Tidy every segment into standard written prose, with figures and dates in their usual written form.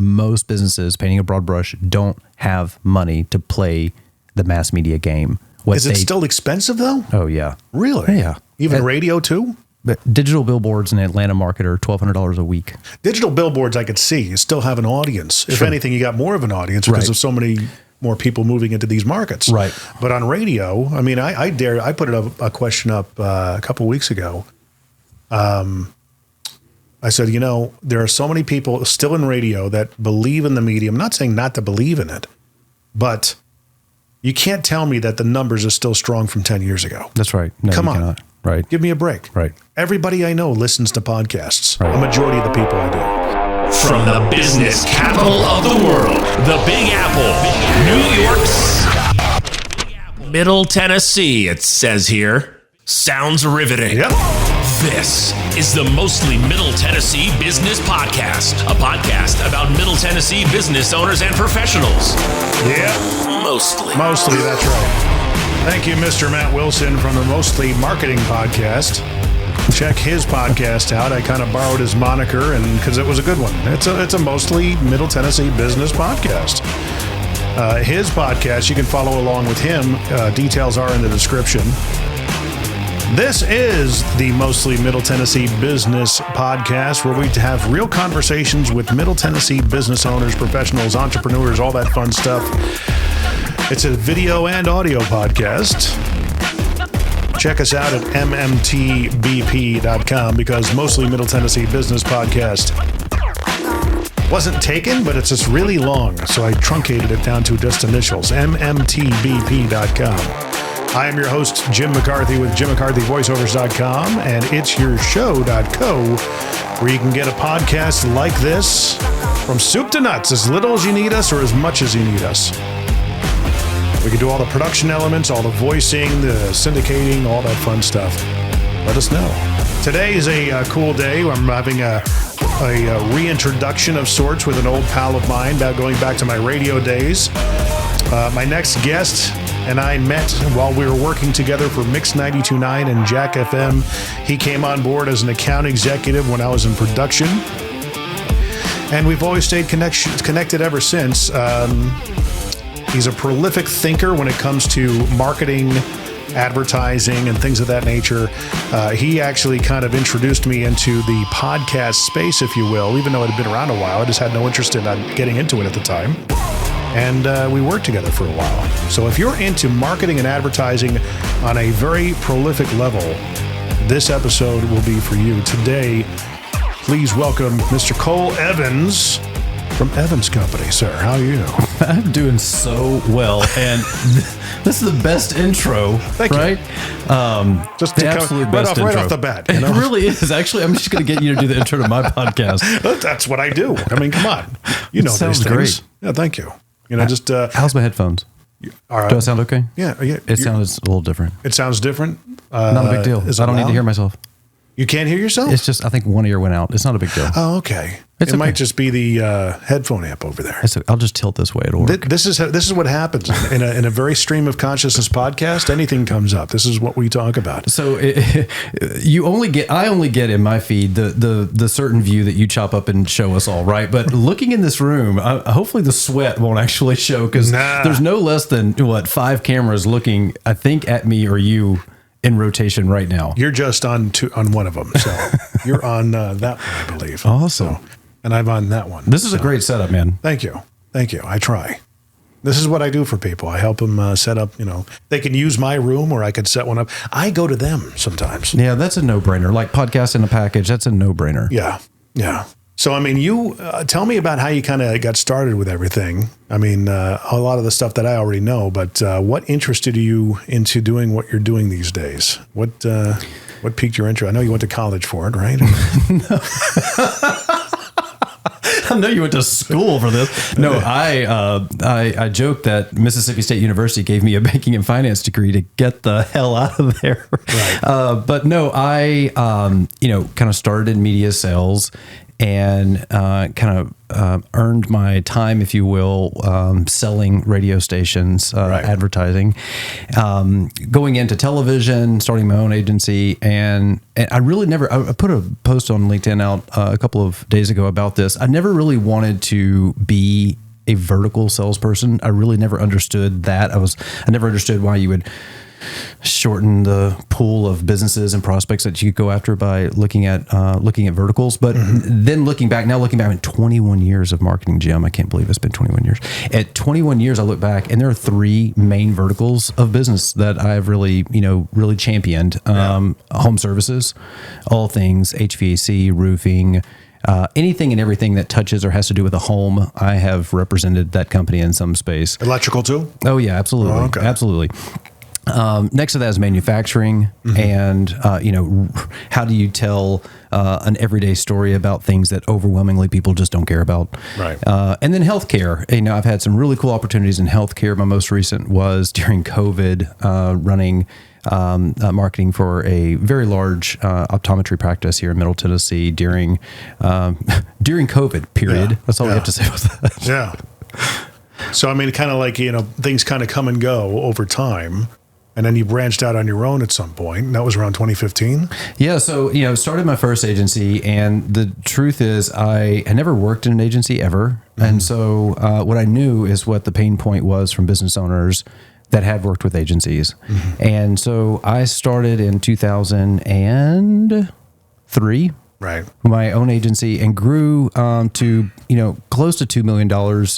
most businesses, painting a broad brush, don't have money to play the mass media game. Is it still expensive though? Oh yeah. Really? Yeah. Even radio too? But digital billboards in the Atlanta market are $1,200 a week. Digital billboards, I could see, you still have an audience. If anything, you got more of an audience because of so many more people moving into these markets. Right. But on radio, I mean, I put a question up a couple of weeks ago. I said, there are so many people still in radio that believe in the medium. I'm not saying not to believe in it, but you can't tell me that the numbers are still strong from 10 years ago. That's right. No, Come on. Cannot. Right. Give me a break. Right. Everybody I know listens to podcasts. Right. A majority of the people I do. From the business capital of the world, the Big Apple, New York, Middle Tennessee, it says here. Sounds riveting. Yep. This is the Mostly Middle Tennessee Business Podcast, a podcast about Middle Tennessee business owners and professionals. Yeah. Mostly, that's right. Thank you, Mr. Matt Wilson from the Mostly Marketing Podcast. Check his podcast out. I kind of borrowed his moniker and because it was a good one. It's a Mostly Middle Tennessee Business Podcast. His podcast, you can follow along with him. Details are in the description. This is the Mostly Middle Tennessee Business Podcast, where we have real conversations with Middle Tennessee business owners, professionals, entrepreneurs, all that fun stuff. It's a video and audio podcast. Check us out at MMTBP.com because Mostly Middle Tennessee Business Podcast wasn't taken, but it's just really long, so I truncated it down to just initials, MMTBP.com. I am your host, Jim McCarthy with JimMcCarthyVoiceovers.com and it'sYourShow.co, where you can get a podcast like this from soup to nuts, as little as you need us or as much as you need us. We can do all the production elements, all the voicing, the syndicating, all that fun stuff. Let us know. Today is a cool day. I'm having a reintroduction of sorts with an old pal of mine, going back to my radio days. My next guest and I met while we were working together for Mix 92.9 and Jack FM. He came on board as an account executive when I was in production. And we've always stayed connected ever since. He's a prolific thinker when it comes to marketing, advertising, and things of that nature. He actually kind of introduced me into the podcast space, if you will, even though it had been around a while. I just had no interest in getting into it at the time. And we worked together for a while. So if you're into marketing and advertising on a very prolific level, this episode will be for you. Today, please welcome Mr. Cole Evans from Evans Company. Sir, how are you? I'm doing so well, and this is the best intro. Thank right? You. Just the absolute best intro. Right off the bat. It really is. Actually, I'm just going to get you to do the intro to my podcast. That's what I do. I mean, come on. You know sounds these things. Great. Yeah, thank you. How's my headphones? Do I sound okay? Yeah. It sounds a little different. It sounds different? Not a big deal. I don't need to hear myself. You can't hear yourself? It's just, I think one ear went out. It's not a big deal. Oh, okay. It might just be the headphone amp over there. I'll just tilt this way. It'll work. This is what happens in a very stream of consciousness podcast. Anything comes up. This is what we talk about. So I only get in my feed the certain view that you chop up and show us all, right? But looking in this room, hopefully the sweat won't actually show because there's no less than 5 cameras looking, I think, at me or you in rotation right now. You're just on one of them, so you're on that one, I believe. Awesome. So, and I'm on that one. This is a great setup, man. Thank you. I try. This is what I do for people. I help them set up, they can use my room or I could set one up. I go to them sometimes. Yeah, that's a no-brainer. Like podcast in a package, that's a no-brainer. Yeah. So, I mean, you tell me about how you kind of got started with everything. I mean, a lot of the stuff that I already know, but what interested you into doing what you're doing these days? What piqued your interest? I know you went to college for it, right? No. I know you went to school for this. No, I joke that Mississippi State University gave me a banking and finance degree to get the hell out of there. Right. But no, I kind of started in media sales. and kind of earned my time, if you will, selling radio stations, advertising, going into television, starting my own agency. And I really never, I put a post on LinkedIn out a couple of days ago about this. I never really wanted to be a vertical salesperson. I really never understood that. I never understood why you would shorten the pool of businesses and prospects that you could go after by looking at verticals. But then looking back in 21 years of marketing, Jim, I can't believe it's been 21 years. At 21 years, I look back and there are 3 main verticals of business that I've really championed. Home services, all things HVAC, roofing, anything and everything that touches or has to do with a home. I have represented that company in some space. Electrical too? Oh yeah, absolutely. Oh, okay. Absolutely. Next to that is manufacturing, and how do you tell an everyday story about things that overwhelmingly people just don't care about? Right. And then healthcare. I've had some really cool opportunities in healthcare. My most recent was during COVID, running marketing for a very large optometry practice here in Middle Tennessee during COVID period. Yeah. That's all we have to say about that. Yeah. So I mean, kind of like things kind of come and go over time. And then you branched out on your own at some point. And that was around 2015. Yeah. So, started my first agency. And the truth is I had never worked in an agency ever. And so what I knew is what the pain point was from business owners that had worked with agencies. And so I started in 2003. Right. My own agency, and grew to close to $2 million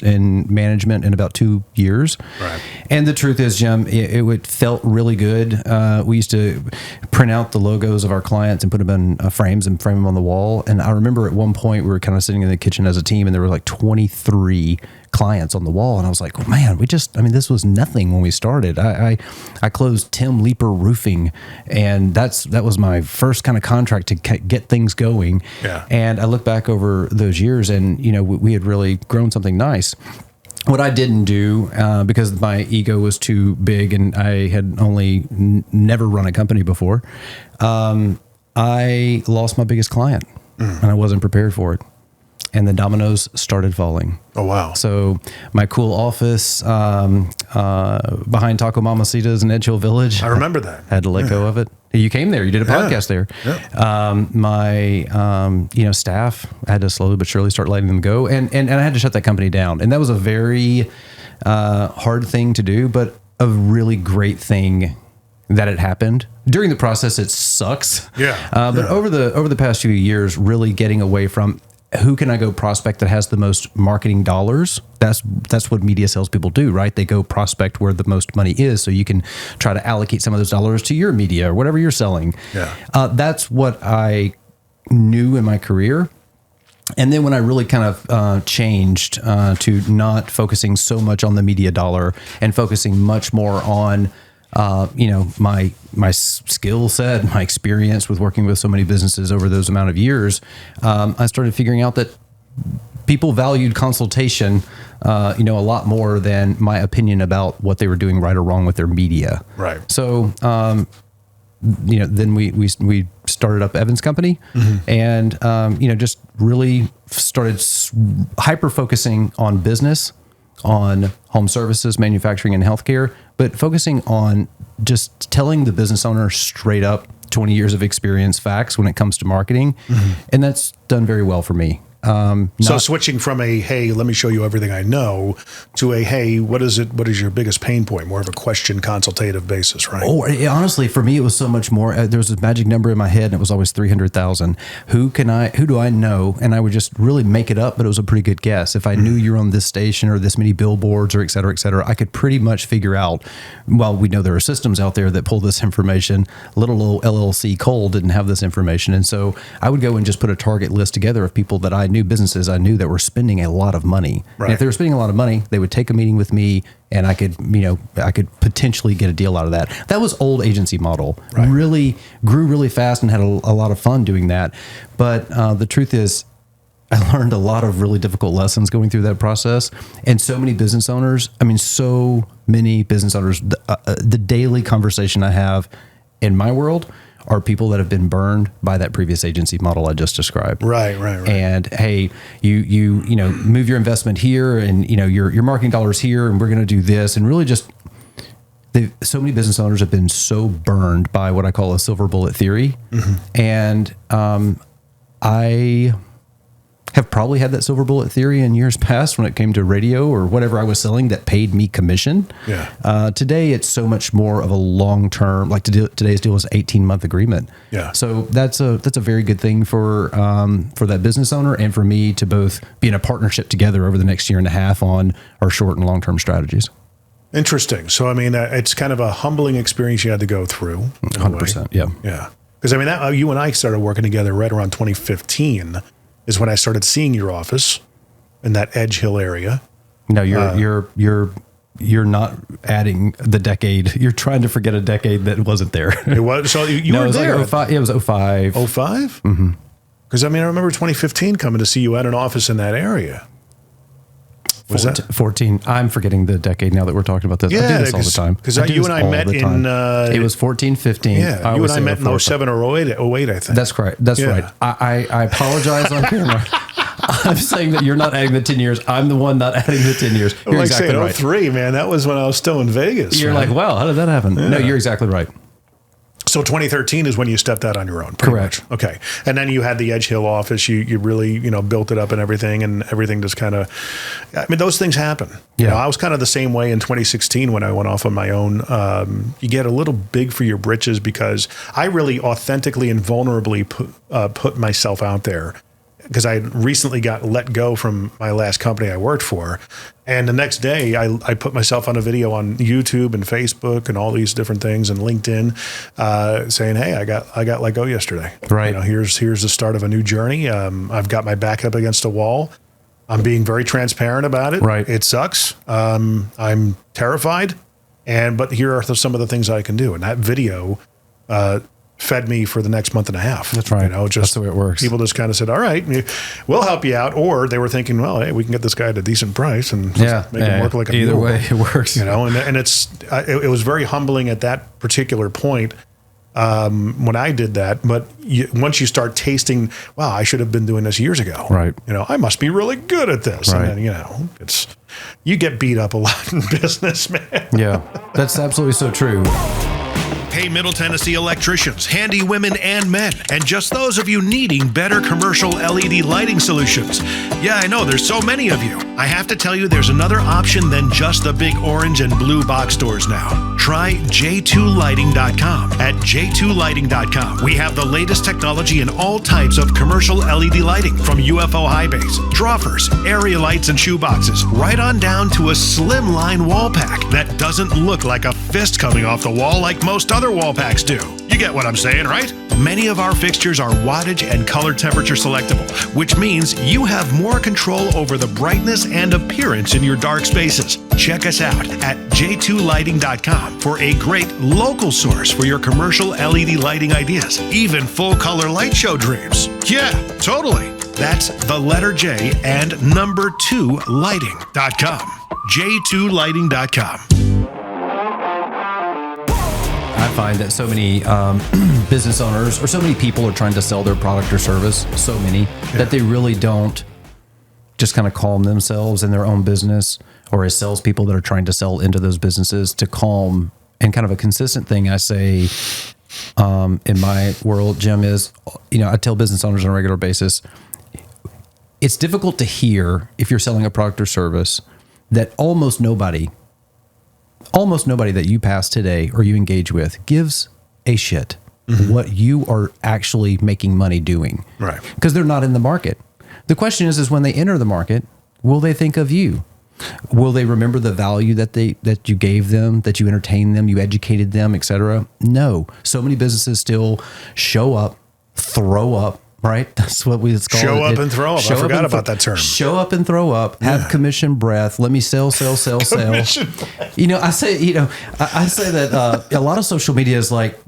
in management in about 2 years. Right. And the truth is, Jim, it felt really good. We used to print out the logos of our clients and put them in frames and frame them on the wall. And I remember at one point we were kind of sitting in the kitchen as a team, and there were like 23 clients on the wall, and I was like, oh man, this was nothing when we started. I closed Tim Leeper Roofing, and that was my first kind of contract to get things going. Yeah. And I look back over those years, and we had really grown something nice. What I didn't do, because my ego was too big and I had only never run a company before, I lost my biggest client, and I wasn't prepared for it. And the dominoes started falling. Oh, wow. So my cool office behind Taco Mamacita's in Edgehill Village. I remember that. Had to let go of it. You came there. You did a podcast there. Yeah. My staff, I had to slowly but surely start letting them go. And I had to shut that company down. And that was a very hard thing to do, but a really great thing that it happened. During the process, it sucks. Yeah. But over the past few years, really getting away from who can I go prospect that has the most marketing dollars? That's what media salespeople do, right? They go prospect where the most money is, so you can try to allocate some of those dollars to your media or whatever you're selling. Yeah. That's what I knew in my career. And then when I really kind of changed to not focusing so much on the media dollar and focusing much more on my skill set, my experience with working with so many businesses over those amount of years, I started figuring out that people valued consultation, a lot more than my opinion about what they were doing right or wrong with their media. Right. So, then we started up Evan's company, and just really started hyper focusing on business, on home services, manufacturing, and healthcare, but focusing on just telling the business owner straight up 20 years of experience facts when it comes to marketing. And that's done very well for me. So switching from a, hey, let me show you everything I know, to a, hey, what is your biggest pain point? More of a question consultative basis, right? Oh, honestly, for me, it was so much more. There was a magic number in my head, and it was always 300,000. Who do I know? And I would just really make it up, but it was a pretty good guess. If I knew you're on this station or this many billboards or et cetera, I could pretty much figure out, well, we know there are systems out there that pull this information. Little old LLC Cole didn't have this information. And so I would go and just put a target list together of people that I knew, businesses I knew that were spending a lot of money. Right. And if they were spending a lot of money, they would take a meeting with me, and I could potentially get a deal out of that. That was old agency model. Right. Really grew really fast and had a lot of fun doing that. But the truth is, I learned a lot of really difficult lessons going through that process. And so many business owners, the daily conversation I have in my world are people that have been burned by that previous agency model I just described. Right. And hey, you move your investment here, and your marketing dollars here, and we're going to do this, and really just so many business owners have been so burned by what I call a silver bullet theory, and I have probably had that silver bullet theory in years past when it came to radio or whatever I was selling that paid me commission. Yeah. Today, it's so much more of a long-term, like today's deal is 18-month agreement. Yeah. So that's a very good thing for that business owner and for me to both be in a partnership together over the next year and a half on our short and long-term strategies. Interesting. So, I mean, it's kind of a humbling experience you had to go through. 100%. Yeah. Yeah. Because, I mean, you and I started working together right around 2015 is when I started seeing your office in that Edge Hill area. No, you're not adding the decade. You're trying to forget a decade that wasn't there. It was, so you were there. Like 05, it was 05. 05? Mm-hmm. Because, I mean, I remember 2015 coming to see you at an office in that area. Was 14? I'm forgetting the decade now that we're talking about this. Yeah, I do this all the time. Because you and I met in... it was 14, 15. Yeah, you and I met in 07 or 08, I think. That's correct. That's right. I apologize on camera. I'm saying that you're not adding the 10 years. I'm the one not adding the 10 years. You're exactly right. 03, man. That was when I was still in Vegas. You're like, wow, how did that happen? Yeah. No, you're exactly right. So 2013 is when you stepped out on your own. Correct. Much. Okay. And then you had the Edge Hill office. You really, built it up and everything just kind of, I mean, those things happen. Yeah. I was kind of the same way in 2016 when I went off on my own. You get a little big for your britches because I really authentically and vulnerably put myself out there. Because I recently got let go from my last company I worked for. And the next day I put myself on a video on YouTube and Facebook and all these different things and LinkedIn saying, hey, I got let go yesterday. Right. Here's the start of a new journey. I've got my back up against a wall. I'm being very transparent about it. Right. It sucks. I'm terrified. But here are some of the things I can do. And that video fed me for the next month and a half. That's right. Just that's the way it works. People just kind of said, all right, we'll help you out. Or they were thinking, well, hey, we can get this guy at a decent price and make him work like a either mule. way it works. And it was very humbling at that particular point when I did that. But once you start tasting, wow, I should have been doing this years ago. Right. I must be really good at this. Right. And then, you get beat up a lot in business, man. Yeah, that's absolutely so true. Hey, Middle Tennessee electricians, handy women and men, and just those of you needing better commercial LED lighting solutions. Yeah, I know, there's so many of you. I have to tell you, there's another option than just the big orange and blue box stores now. Try j2lighting.com. At j2lighting.com, we have the latest technology in all types of commercial LED lighting, from UFO high base, drawers, area lights and shoe boxes, right on down to a slim line wall pack that doesn't look like a fist coming off the wall like most other wall packs do. You get what I'm saying, right? Many of our fixtures are wattage and color temperature selectable, which means you have more control over the brightness and appearance in your dark spaces. Check us out at j2lighting.com for a great local source for your commercial LED lighting ideas, even full color light show dreams. Yeah, totally. That's the letter J and number 2 lighting.com. j2lighting.com. I find that so many business owners or so many people are trying to sell their product or service, that they really don't just kind of calm themselves in their own business, or as salespeople that are trying to sell into those businesses to calm. And kind of a consistent thing I say in my world, Jim, is, I tell business owners on a regular basis, it's difficult to hear if you're selling a product or service that almost nobody that you pass today or you engage with gives a shit what you are actually making money doing. Right. Because they're not in the market. The question is when they enter the market, will they think of you? Will they remember the value that you gave them, that you entertained them, you educated them, etc.? No. So many businesses still show up, throw up, right? That's what it's called. Show up and throw up. I forgot about that term. Show up and throw up. Have commission breath. Let me sell. I say that a lot of social media is like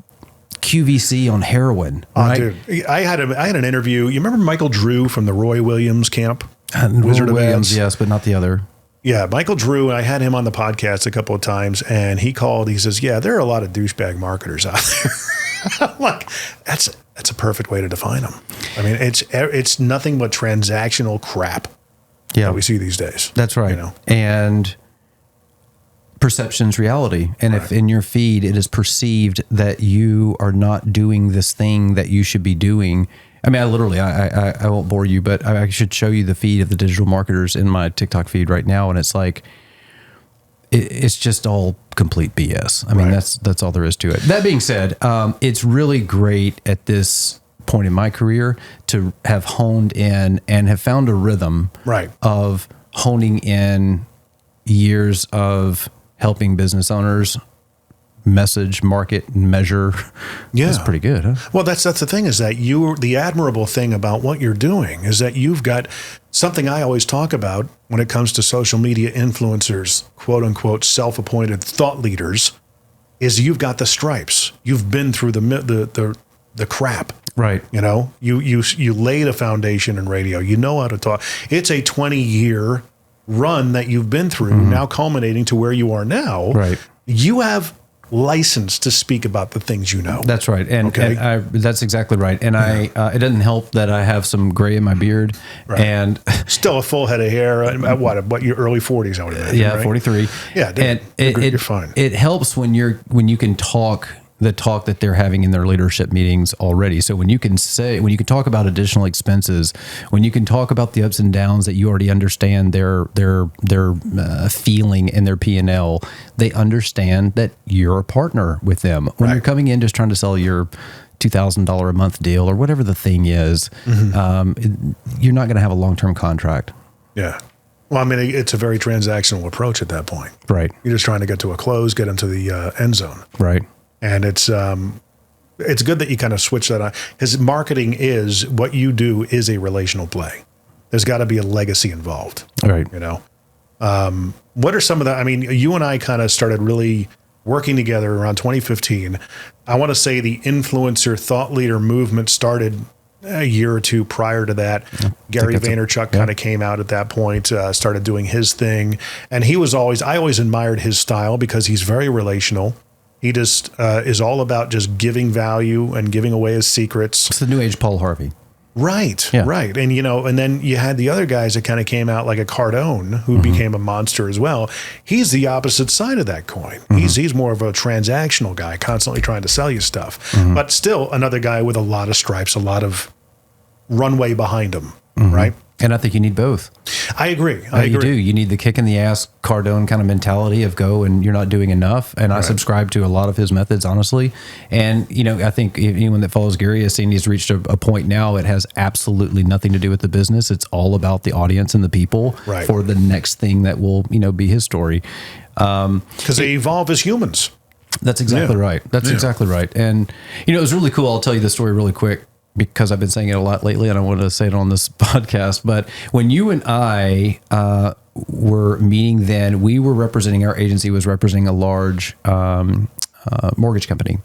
QVC on heroin. Right? Oh, dude, I had an interview. You remember Michael Drew from the Roy Williams camp? Wizard of Williams, yes, but not the other. Yeah, Michael Drew, I had him on the podcast a couple of times, and he says, yeah, there are a lot of douchebag marketers out there. Like that's a perfect way to define them. I mean, it's nothing but transactional crap that we see these days. That's right. And perception's reality. And if in your feed it is perceived that you are not doing this thing that you should be doing, I mean, I won't bore you, but I should show you the feed of the digital marketers in my TikTok feed right now. And it's like, it's just all complete BS. I mean, that's all there is to it. That being said, it's really great at this point in my career to have honed in and have found a rhythm of honing in years of helping business owners message, market, and measure. Yeah. That's pretty good, huh? Well, that's the thing, is that the admirable thing about what you're doing is that you've got something I always talk about when it comes to social media influencers, quote unquote, self-appointed thought leaders, is you've got the stripes. You've been through the crap. Right. You laid a foundation in radio. You know how to talk. It's a 20-year run that you've been through, now culminating to where you are now. Right. You have license to speak about the things you know. That's right. And that's exactly right. And it doesn't help that I have some gray in my beard and still a full head of hair at what your early 40s, I would imagine. Yeah, right? 43. Yeah, dude, and you're fine. It helps when you can talk the talk that they're having in their leadership meetings already. So when you can talk about additional expenses, when you can talk about the ups and downs that you already understand their feeling in their P&L, they understand that you're a partner with them. When you're coming in just trying to sell your $2,000 a month deal or whatever the thing is, you're not going to have a long-term contract. Yeah. Well, I mean, it's a very transactional approach at that point. Right. You're just trying to get to a close, get into the end zone. Right. And it's good that you kind of switch that on, because marketing is what you do is a relational play. There's got to be a legacy involved. Right. What are some of the, I mean, you and I kind of started really working together around 2015. I want to say the influencer thought leader movement started a year or two prior to that. Gary Vaynerchuk kind of came out at that point, started doing his thing. And I always admired his style because he's very relational. He just is all about just giving value and giving away his secrets. It's the new age Paul Harvey. Right, right. And, and then you had the other guys that kind of came out like a Cardone, who became a monster as well. He's the opposite side of that coin. He's more of a transactional guy, constantly trying to sell you stuff. But still another guy with a lot of stripes, a lot of runway behind him, right? And I think you need both. I agree. You do. You need the kick in the ass Cardone kind of mentality of go and you're not doing enough. And I subscribe to a lot of his methods, honestly. And, I think anyone that follows Gary has seen he's reached a point now. It has absolutely nothing to do with the business. It's all about the audience and the people for the next thing that will, be his story. Because they evolve as humans. That's exactly right. That's exactly right. And, it was really cool. I'll tell you the story really quick, because I've been saying it a lot lately and I wanted to say it on this podcast. But when you and I were meeting then, our agency was representing a large mortgage company.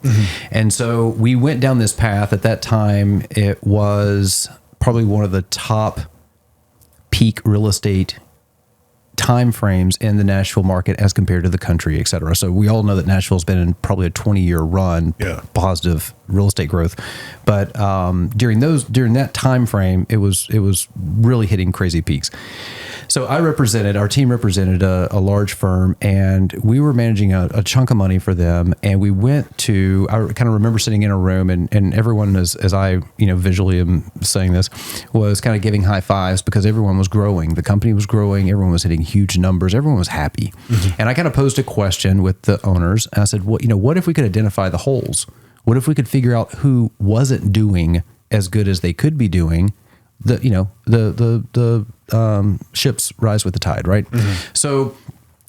And so we went down this path. At that time, it was probably one of the top peak real estate time frames in the Nashville market as compared to the country, et cetera. So we all know that Nashville's been in probably a 20-year run, positive real estate growth. But during that time frame, it was really hitting crazy peaks. So our team represented a large firm, and we were managing a chunk of money for them. And we went to, I kind of remember sitting in a room, and everyone, as I visually am saying this, was kind of giving high fives because everyone was growing. The company was growing. Everyone was hitting huge numbers. Everyone was happy. And I kind of posed a question with the owners. I said, what if we could identify the holes? What if we could figure out who wasn't doing as good as they could be doing? The ships rise with the tide, right? So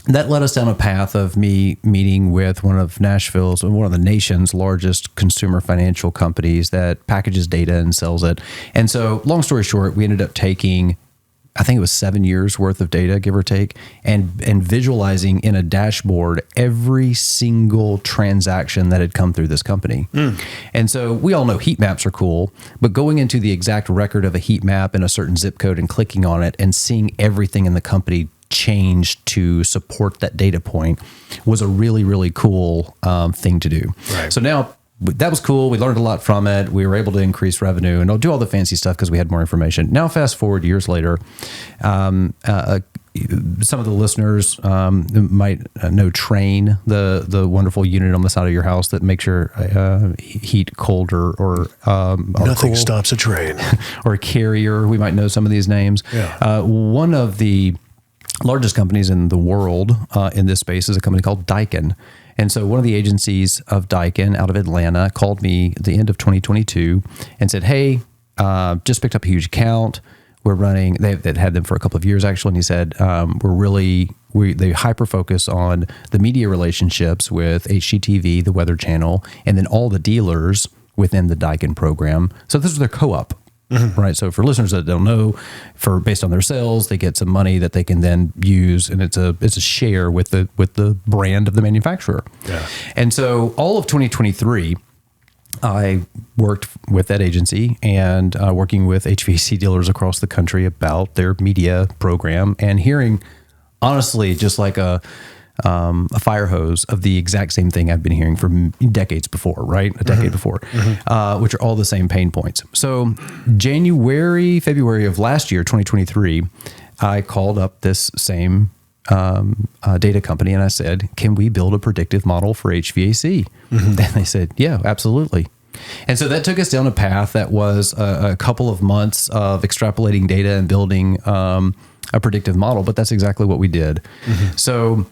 that led us down a path of me meeting with one of the nation's largest consumer financial companies that packages data and sells it. And so, long story short, we ended up taking, I think it was 7 years worth of data, give or take, and visualizing in a dashboard every single transaction that had come through this company. And so we all know heat maps are cool, but going into the exact record of a heat map in a certain zip code and clicking on it and seeing everything in the company change to support that data point was a really, really cool thing to do. So now, that was cool. We learned a lot from it. We were able to increase revenue and do all the fancy stuff because we had more information. Now, fast forward years later, some of the listeners might know Train, the wonderful unit on the side of your house that makes your heat colder or nothing cool. stops a train. Or a Carrier. We might know some of these names. Yeah. One of the largest companies in the world in this space is a company called Daikin. And so one of the agencies of Daikin out of Atlanta called me at the end of 2022 and said, hey, just picked up a huge account. We're running, they've had them for a couple of years actually. And he said, they hyper focus on the media relationships with HGTV, the Weather Channel, and then all the dealers within the Daikin program. So this is their co-op. Mm-hmm. Right. So for listeners that don't know, based on their sales, they get some money that they can then use, and it's a share with the brand of the manufacturer. Yeah. And so all of 2023, I worked with that agency and working with HVAC dealers across the country about their media program and hearing, honestly, just like a fire hose of the exact same thing I've been hearing for decades before, right? A decade before, which are all the same pain points. So February of last year, 2023, I called up this same data company and I said, can we build a predictive model for HVAC? And they said, yeah, absolutely. And so that took us down a path that was a couple of months of extrapolating data and building a predictive model, but that's exactly what we did. So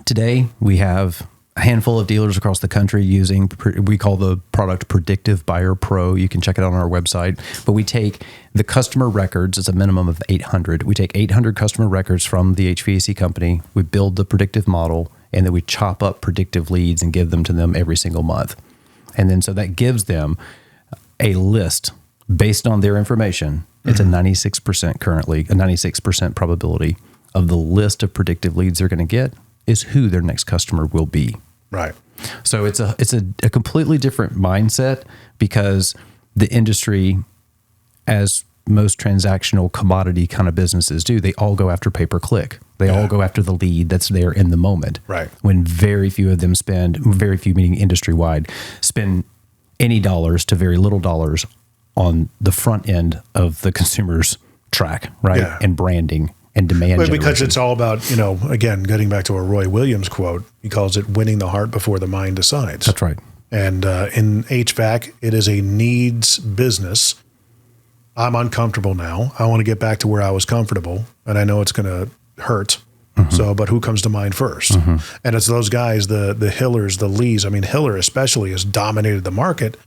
today, we have a handful of dealers across the country using, we call the product Predictive Buyer Pro. You can check it out on our website. But we take the customer records, it's a minimum of 800. We take 800 customer records from the HVAC company, we build the predictive model, and then we chop up predictive leads and give them to them every single month. And then so that gives them a list based on their information. It's a 96% currently, a 96% probability of the list of predictive leads they're going to get is who their next customer will be. Right. So it's a completely different mindset because the industry, as most transactional commodity kind of businesses do, they all go after pay-per-click. They all go after the lead that's there in the moment. Right. When very few of them very few meaning industry-wide, spend any dollars to very little dollars on the front end of the consumer's track, right? Yeah. And branding and demand generation. Because it's all about, again, getting back to a Roy Williams quote, he calls it winning the heart before the mind decides. That's right. And in HVAC, it is a needs business. I'm uncomfortable now. I want to get back to where I was comfortable, and I know it's going to hurt. So, but who comes to mind first? And it's those guys, the Hillers, the Lees. I mean, Hiller especially has dominated the market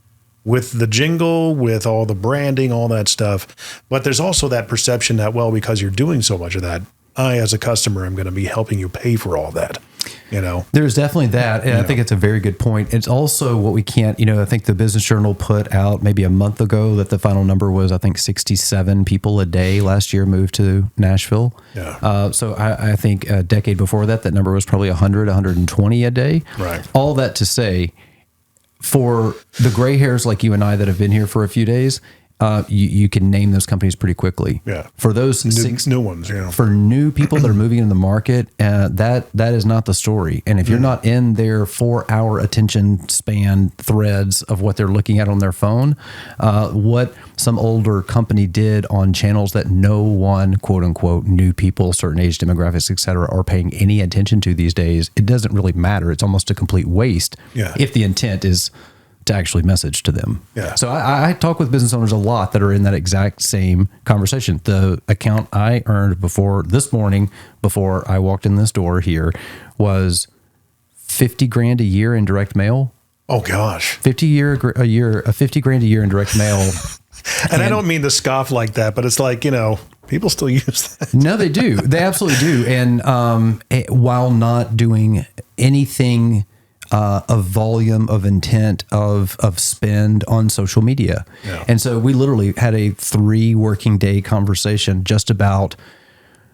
with the jingle, with all the branding, all that stuff. But there's also that perception that, well, because you're doing so much of that, I, as a customer, am going to be helping you pay for all that, There's definitely that. And I think it's a very good point. It's also what we can't, I think the Business Journal put out maybe a month ago that the final number was, I think, 67 people a day last year moved to Nashville. Yeah. So I think a decade before that number was probably 100, 120 a day. Right. All that to say, for the gray hairs like you and I that have been here for a few days, you can name those companies pretty quickly. Yeah. For those new ones, for new people that are moving in the market, that is not the story. And if you're not in their 4-hour attention span threads of what they're looking at on their phone, what some older company did on channels that no one, quote unquote, new people, certain age demographics, et cetera, are paying any attention to these days, it doesn't really matter. It's almost a complete waste if the intent is to actually message to them. Yeah. So I talk with business owners a lot that are in that exact same conversation. The account I earned this morning, before I walked in this door here, was $50,000 a year in direct mail. Oh gosh. $50,000 a year in direct mail. And I don't mean to scoff like that, but it's like, people still use that. No, they do. They absolutely do. And while not doing anything of volume, of intent, of spend on social media. Yeah. And so we literally had a 3 working day conversation just about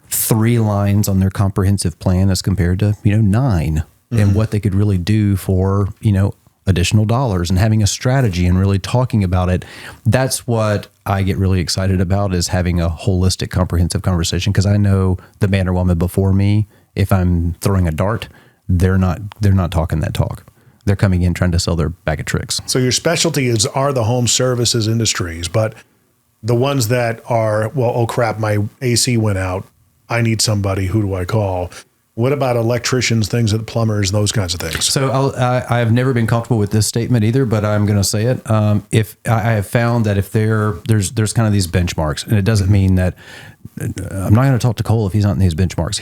3 lines on their comprehensive plan as compared to, 9 and what they could really do for, additional dollars and having a strategy and really talking about it. That's what I get really excited about, is having a holistic, comprehensive conversation, because I know the man or woman before me, if I'm throwing a dart, they're not talking that talk. they're coming in trying to sell their bag of tricks. So your specialty are the home services industries, but the ones that are, well, oh crap, my AC went out. I need somebody. Who do I call? What about electricians, things like plumbers, those kinds of things? So I have never been comfortable with this statement either, but I'm going to say it. If I have found that if there's kind of these benchmarks, and it doesn't mean that I'm not going to talk to Cole if he's not in these benchmarks.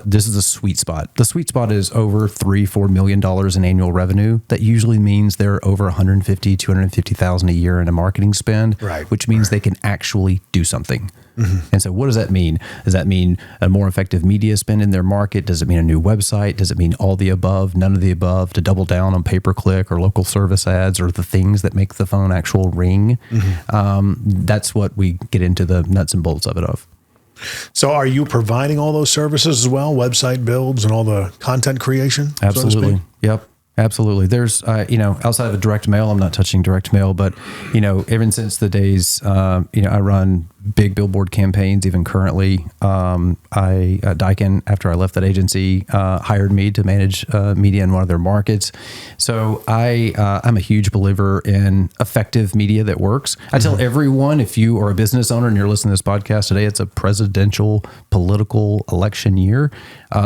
This is a sweet spot. The sweet spot is over $3-4 million in annual revenue. That usually means they're over $150,000-250,000 a year in a marketing spend, right? Which means they can actually do something. Mm-hmm. And so what does that mean? Does that mean a more effective media spend in their market? Does it mean a new website? Does it mean all the above, none of the above, to double down on pay-per-click or local service ads or the things that make the phone actual ring? Mm-hmm. That's what we get into the nuts and bolts of it of. So are you providing all those services as well? Website builds and all the content creation? Absolutely. So to speak? Yep. Absolutely. There's, outside of a direct mail, I'm not touching direct mail, but, ever since the days, I run big billboard campaigns, even currently. Daikin, after I left that agency, hired me to manage media in one of their markets. So I'm a huge believer in effective media that works. I tell everyone, if you are a business owner and you're listening to this podcast today, it's a presidential political election year.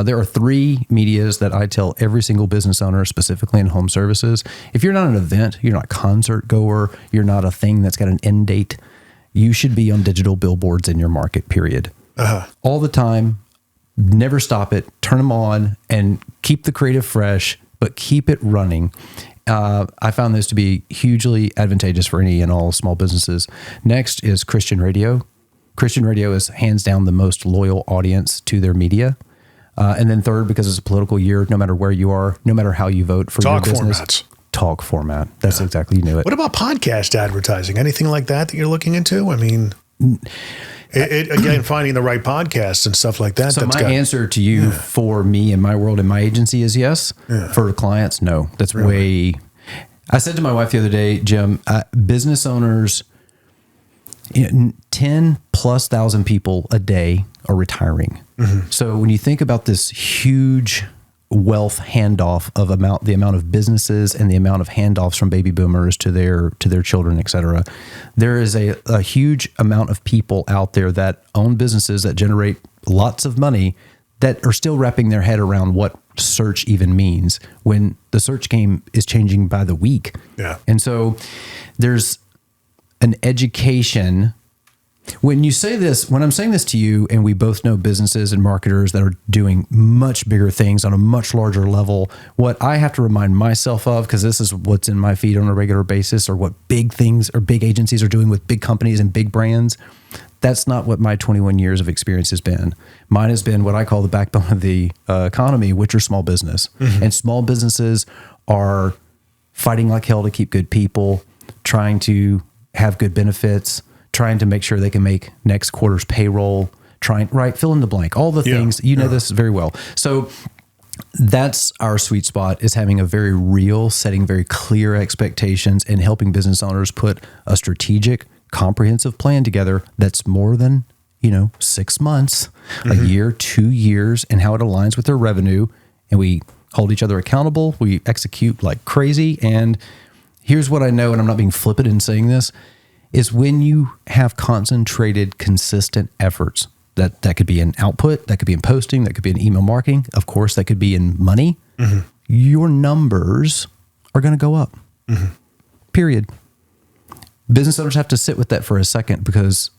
There are 3 medias that I tell every single business owner, specifically in home services. If you're not an event, you're not a concert goer, you're not a thing that's got an end date, you should be on digital billboards in your market, period. All the time, never stop it, turn them on, and keep the creative fresh, but keep it running. I found this to be hugely advantageous for any and all small businesses. Next is Christian radio. Christian radio is hands down the most loyal audience to their media. And then third, because it's a political year, no matter where you are, no matter how you vote for your business. Formats. Talk format. That's exactly, you knew it. What about podcast advertising? Anything like that you're looking into? I mean, again, finding the right podcasts and stuff like that. So my answer to you for me and my world and my agency is yes. Yeah. For clients, no. That's really? I said to my wife the other day, Jim, business owners, 10,000+ people a day are retiring. Mm-hmm. So when you think about this huge wealth handoff of the amount of businesses and the amount of handoffs from baby boomers to their children, et cetera, there is a huge amount of people out there that own businesses that generate lots of money that are still wrapping their head around what search even means when the search game is changing by the week. Yeah. And so there's an education. When you say this, when I'm saying this to you, and we both know businesses and marketers that are doing much bigger things on a much larger level, what I have to remind myself of, because this is what's in my feed on a regular basis, or what big things or big agencies are doing with big companies and big brands, that's not what my 21 years of experience has been. Mine has been what I call the backbone of the economy, which are small business. Mm-hmm. And small businesses are fighting like hell to keep good people, trying to have good benefits, trying to make sure they can make next quarter's payroll, fill in the blank, all the things, this very well. So that's our sweet spot, is having a very real, setting very clear expectations and helping business owners put a strategic, comprehensive plan together that's more than, 6 months, a year, 2 years, and how it aligns with their revenue. And we hold each other accountable. We execute like crazy. And here's what I know, and I'm not being flippant in saying this, is when you have concentrated, consistent efforts, that could be in output, that could be in posting, that could be in email marketing, of course, that could be in money, your numbers are going to go up, period. Business owners have to sit with that for a second, because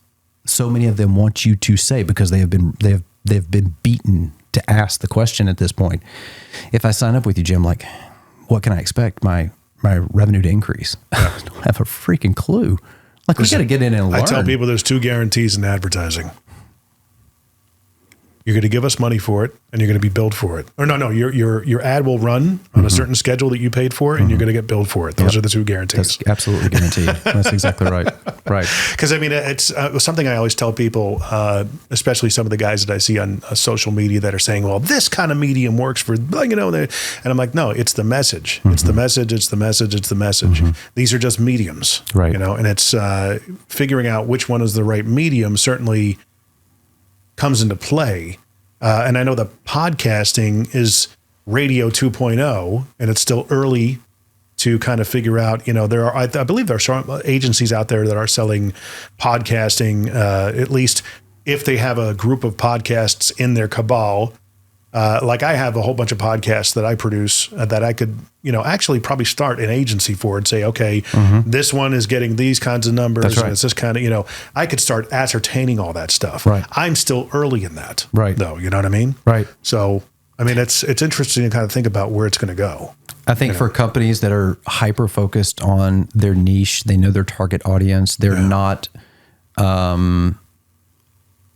so many of them want you to say, because they have been beaten to ask the question at this point. If I sign up with you, Jim, like, what can I expect my revenue to increase? I don't have a freaking clue. Like, we got to get in and learn. I tell people there's 2 guarantees in advertising. You're going to give us money for it, and you're going to be billed for it. Or no, your ad will run on a certain schedule that you paid for, and you're going to get billed for it. Those are the 2 guarantees. That's absolutely guaranteed. That's exactly right. Right. Because it's something I always tell people, especially some of the guys that I see on social media that are saying, "Well, this kind of medium works for," and I'm like, "No, it's the message. It's the message. It's the message. It's the message. These are just mediums, right? And it's figuring out which one is the right medium. Certainly comes into play. And I know that podcasting is radio 2.0, and it's still early to kind of figure out, I believe there are some agencies out there that are selling podcasting, at least if they have a group of podcasts in their cabal. Like I have a whole bunch of podcasts that I produce that I could, actually probably start an agency for and say, okay, this one is getting these kinds of numbers. That's right. And it's this kind of, I could start ascertaining all that stuff. Right. I'm still early in that. Right. Though, you know what I mean? Right. So, I mean, it's interesting to kind of think about where it's going to go. I think for companies that are hyper focused on their niche, they know their target audience. They're not,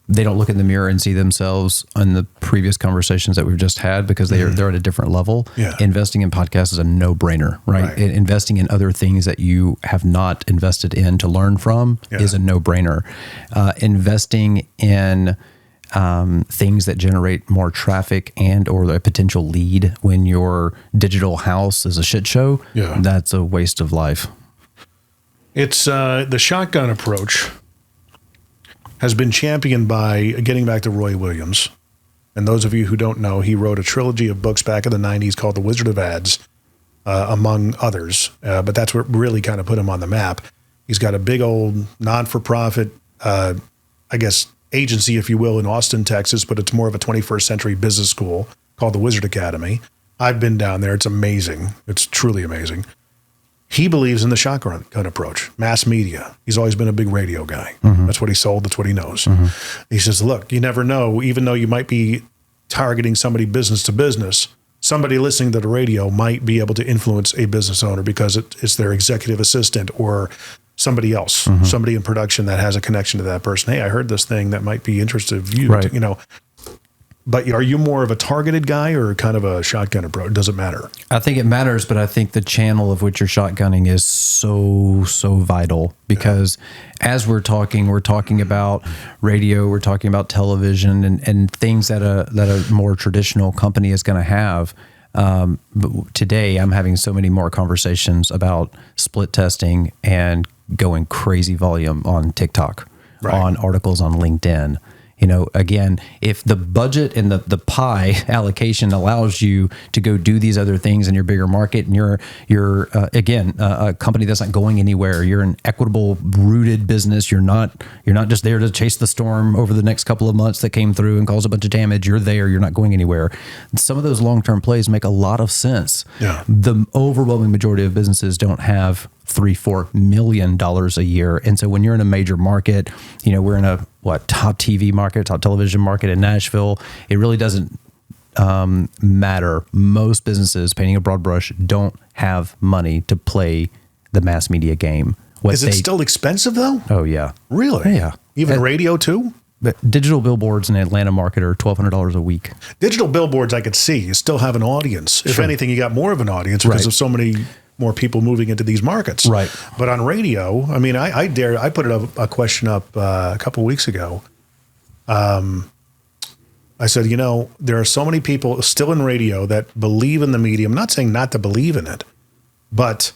they don't look in the mirror and see themselves in the previous conversations that we've just had because they're at a different level. Yeah. Investing in podcasts is a no-brainer, right? Investing in other things that you have not invested in to learn from is a no-brainer. Investing in things that generate more traffic and or a potential lead when your digital house is a shit show, that's a waste of life. It's the shotgun approach has been championed by, getting back to Roy Williams. And those of you who don't know, he wrote a trilogy of books back in the 90s called The Wizard of Ads, among others. But that's what really kind of put him on the map. He's got a big old non-for-profit, agency, if you will, in Austin, Texas, but it's more of a 21st century business school called the Wizard Academy. I've been down there. It's amazing. It's truly amazing. He believes in the shotgun approach, mass media. He's always been a big radio guy. That's what he sold. That's what he knows. He says, look, you never know, even though you might be targeting somebody business to business, somebody listening to the radio might be able to influence a business owner because it's their executive assistant or somebody else, somebody in production that has a connection to that person. Hey, I heard this thing that might be interested in you, right. But are you more of a targeted guy or kind of a shotgun approach? Does it matter? I think it matters, but I think the channel of which you're shotgunning is so vital because as we're talking about radio, we're talking about television and things that a more traditional company is going to have. But today I'm having so many more conversations about split testing and going crazy volume on TikTok, on articles on LinkedIn. Again, if the budget and the pie allocation allows you to go do these other things in your bigger market, and you're again a company that's not going anywhere, you're an equitable, rooted business. You're not just there to chase the storm over the next couple of months that came through and caused a bunch of damage. You're there. You're not going anywhere. Some of those long-term plays make a lot of sense. Yeah. The overwhelming majority of businesses don't have $3-4 million a year. And so when you're in a major market, we're in a top TV market, top television market in Nashville, it really doesn't matter. Most businesses, painting a broad brush, don't have money to play the mass media game. Is it still expensive though? Oh yeah. Really? Yeah. Even radio too? But digital billboards in the Atlanta market are $1,200 a week. Digital billboards, I could see. You still have an audience. If anything, you got more of an audience because of so many more people moving into these markets. Right. But on radio, I mean, I put a question up a couple of weeks ago. I said, there are so many people still in radio that believe in the medium. I'm not saying not to believe in it, but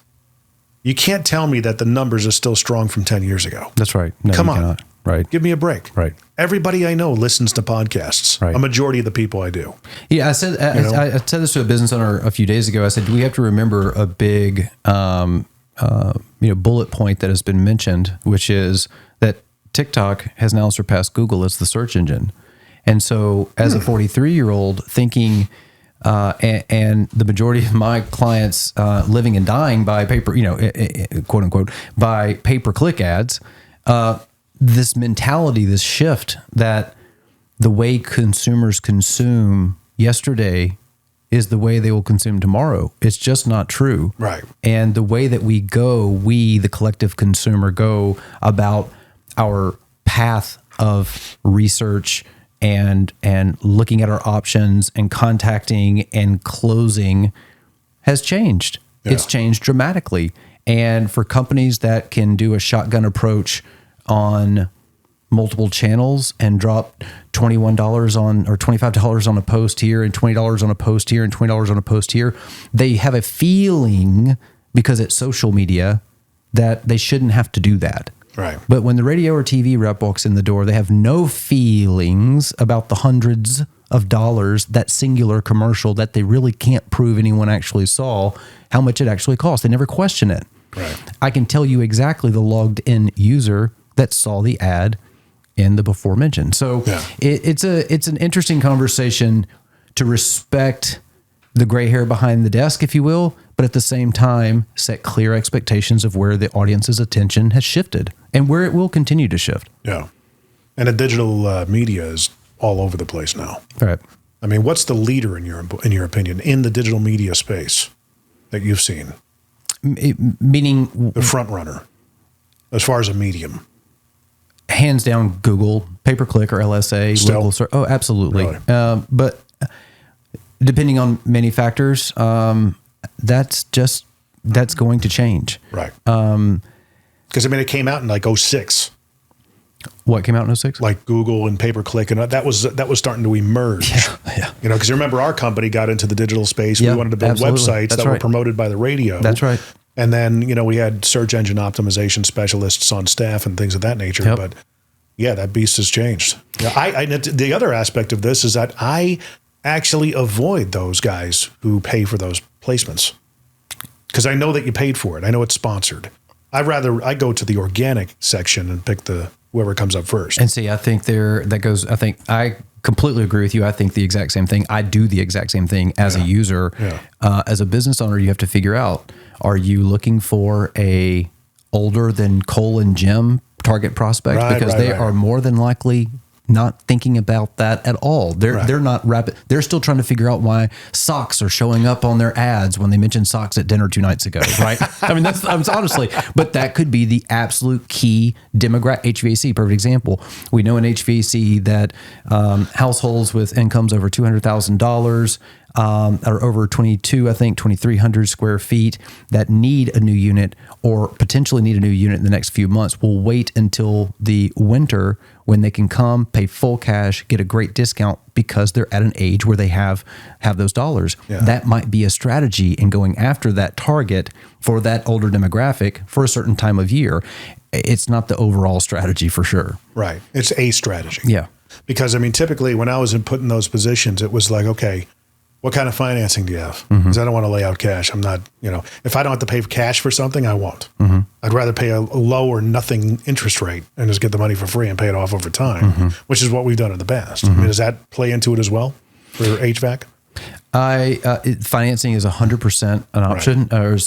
you can't tell me that the numbers are still strong from 10 years ago. That's right. No, Come on. Cannot. Right. Give me a break. Right. Everybody I know listens to podcasts. Right. A majority of the people I do. Yeah, I said this to a business owner a few days ago. I said, we have to remember a big bullet point that has been mentioned, which is that TikTok has now surpassed Google as the search engine. And so as a 43-year-old thinking, and the majority of my clients living and dying by paper, quote unquote, by pay-per-click ads, this mentality, this shift that the way consumers consume yesterday is the way they will consume tomorrow. It's just not true. Right. And the way that we, the collective consumer, go about our path of research and looking at our options and contacting and closing has changed. Yeah. It's changed dramatically. And for companies that can do a shotgun approach on multiple channels and drop $21 on or $25 on a post here and $20 on a post here and $20 on a post here, they have a feeling because it's social media that they shouldn't have to do that. Right. But when the radio or TV rep walks in the door, they have no feelings about the hundreds of dollars, that singular commercial that they really can't prove anyone actually saw, how much it actually cost. They never question it. Right. I can tell you exactly the logged in user that saw the ad in the before mentioned. So it's an interesting conversation to respect the gray hair behind the desk, if you will, but at the same time, set clear expectations of where the audience's attention has shifted and where it will continue to shift. Yeah. And the digital media is all over the place now. Right. I mean, what's the leader in your opinion in the digital media space that you've seen? Meaning the front runner as far as a medium. Hands down, Google, pay-per-click or LSA. Still? Oh, absolutely. Really? But depending on many factors, that's going to change. Right. Because, I mean, it came out in like 06. What came out in 06? Like Google and pay-per-click, and that was starting to emerge. Yeah. You know, because remember our company got into the digital space. Yeah, we wanted to build websites that were promoted by the radio. That's right. And then, you know, we had search engine optimization specialists on staff and things of that nature. Yep. But yeah, that beast has changed. Yeah, the other aspect of this is that I actually avoid those guys who pay for those placements because I know that you paid for it. I know it's sponsored. I go to the organic section and pick whoever comes up first. And see, I think I completely agree with you. I think the exact same thing. I do the exact same thing as a user. Yeah. As a business owner, you have to figure out, are you looking for a older than Cole and Jim target prospect? Because they are more than likely not thinking about that at all. They're not rapid. They're still trying to figure out why socks are showing up on their ads when they mentioned socks at dinner 2 nights ago, right? I mean, that's honestly, but that could be the absolute key demographic. HVAC, perfect example. We know in HVAC that households with incomes over $200,000 or over 2,300 square feet that need a new unit or potentially need a new unit in the next few months will wait until the winter when they can come, pay full cash, get a great discount because they're at an age where they have those dollars. Yeah. That might be a strategy in going after that target for that older demographic for a certain time of year. It's not the overall strategy for sure. Right. It's a strategy. Yeah. Because, I mean, typically when I was put in those positions, it was like, okay, what kind of financing do you have? Because I don't want to lay out cash. I'm not, if I don't have to pay cash for something, I won't. I'd rather pay a low or nothing interest rate and just get the money for free and pay it off over time, which is what we've done in the past. I mean, does that play into it as well for HVAC? Financing is 100% an option or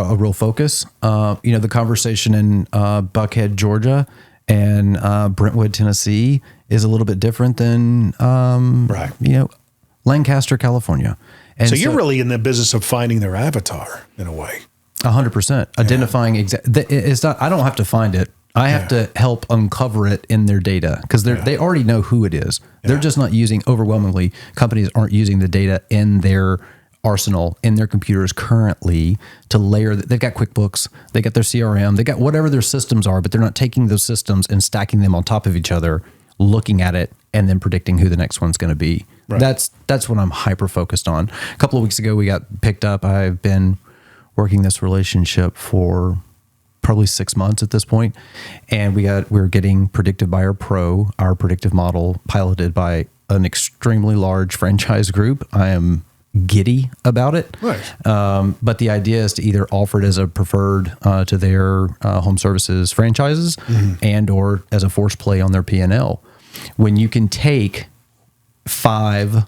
a real focus. The conversation in Buckhead, Georgia and Brentwood, Tennessee is a little bit different than, Lancaster, California. And so you're really in the business of finding their avatar in a way. 100%. Identifying it's not, I don't have to find it. I have to help uncover it in their data because they already know who it is. Yeah. They're just not overwhelmingly, companies aren't using the data in their arsenal, in their computers currently to layer. They've got QuickBooks, they got their CRM, they got whatever their systems are, but they're not taking those systems and stacking them on top of each other, looking at it, and then predicting who the next one's going to be. Right. That's what I'm hyper focused on. A couple of weeks ago, we got picked up. I've been working this relationship for probably 6 months at this point, and we're getting Predictive Buyer Pro, our predictive model, piloted by an extremely large franchise group. I am giddy about it. Right. But the idea is to either offer it as a preferred to their home services franchises and or as a force play on their P&L. When you can take 5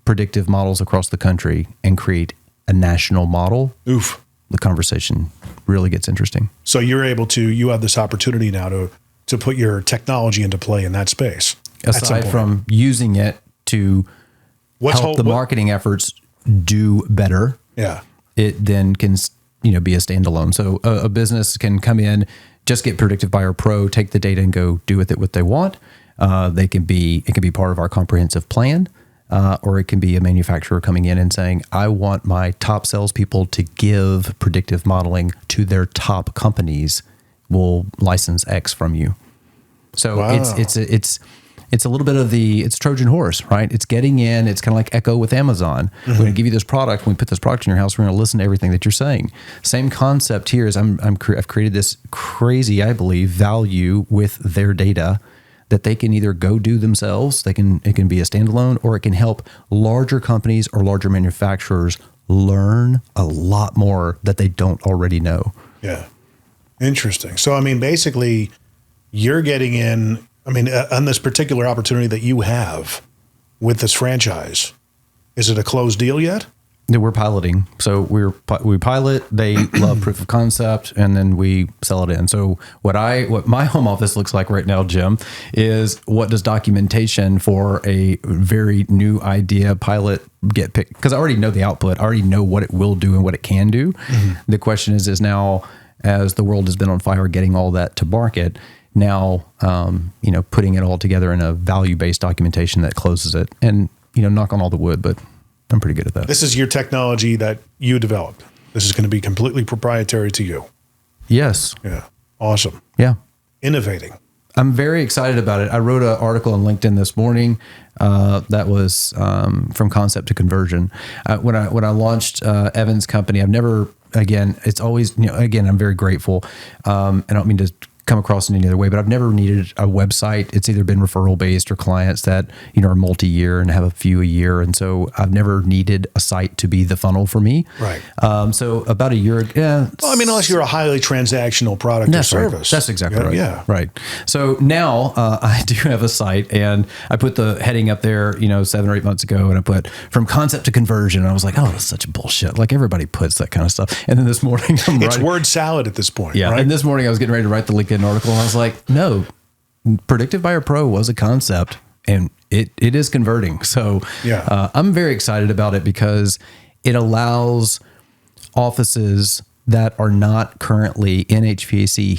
predictive models across the country and create a national model, the conversation really gets interesting. So you have this opportunity now to put your technology into play in that space. Aside from using it to help the marketing efforts do better, it then can be a standalone. So a business can come in, just get Predictive Buyer Pro, take the data and go do with it what they want. It can be part of our comprehensive plan, or it can be a manufacturer coming in and saying, I want my top salespeople to give predictive modeling to their top companies. We'll license X from you. So it's a little bit of it's Trojan horse, right? It's getting in. It's kind of like Echo with Amazon. We're going to give you this product. When we put this product in your house, we're going to listen to everything that you're saying. Same concept here is I've created this crazy, I believe, value with their data that they can either go do themselves. It can be a standalone, or it can help larger companies or larger manufacturers learn a lot more that they don't already know. Yeah. Interesting. So, I mean, basically you're getting in, on this particular opportunity that you have with this franchise, is it a closed deal yet? that we're piloting. So we pilot, they love proof of concept, and then we sell it in. So what my home office looks like right now, Jim, is what does documentation for a very new idea pilot get picked? Because I already know the output. I already know what it will do and what it can do. Mm-hmm. The question is now, as the world has been on fire, getting all that to market, now, putting it all together in a value-based documentation that closes it, and, knock on all the wood, but I'm pretty good at that. This is your technology that you developed. This is going to be completely proprietary to you. Yes. Yeah. Awesome. Yeah. Innovating. I'm very excited about it. I wrote an article on LinkedIn this morning that was from concept to conversion. When I launched Evan's company, I've never, again, it's always, I'm very grateful. I don't mean to come across in any other way, but I've never needed a website. It's either been referral based or clients that, are multi-year and have a few a year. And so I've never needed a site to be the funnel for me. Right. So about a year ago. Well, unless you're a highly transactional product or service. Right. That's exactly right. Yeah. Right. So now I do have a site, and I put the heading up there, 7 or 8 months ago, and I put from concept to conversion. And I was like, oh, that's such bullshit. Like everybody puts that kind of stuff. And then this morning it's word salad at this point. Yeah. Right? And this morning I was getting ready to write the LinkedIn article, and I was like, no, Predictive Buyer Pro was a concept, and it is converting. So yeah. I'm very excited about it because it allows offices that are not currently in HVAC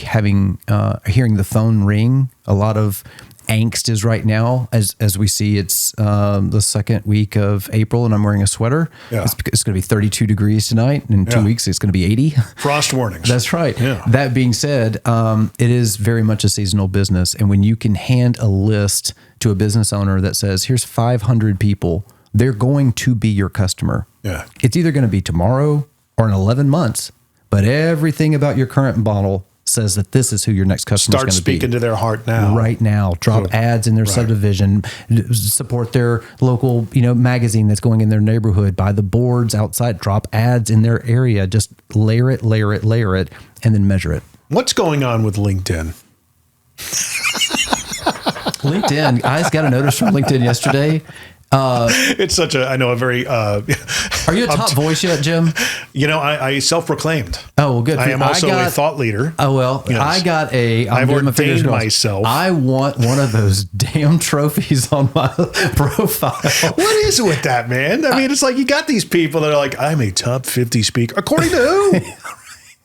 hearing the phone ring. A lot of angst is right now, as we see. It's the second week of April, and I'm wearing a sweater. Yeah. It's going to be 32 degrees tonight. In 2 weeks, it's going to be 80. Frost warnings. That's right. Yeah. That being said, it is very much a seasonal business. And when you can hand a list to a business owner that says, here's 500 people, they're going to be your customer. Yeah. It's either going to be tomorrow or in 11 months, but everything about your current model says that this is who your next customer is going to be. Start speaking to their heart now. Right now. Drop ads in their subdivision. Support their local, magazine that's going in their neighborhood. Buy the boards outside. Drop ads in their area. Just layer it, and then measure it. What's going on with LinkedIn? LinkedIn. I just got a notice from LinkedIn yesterday. It's such a very... Are you a top voice yet, Jim? I self-proclaimed. Oh, well, good. I am also a thought leader. Oh, well, yes. I've ordained myself. I want one of those damn trophies on my profile. What is it with that, man? It's like you got these people that are like, I'm a top 50 speaker. According to who?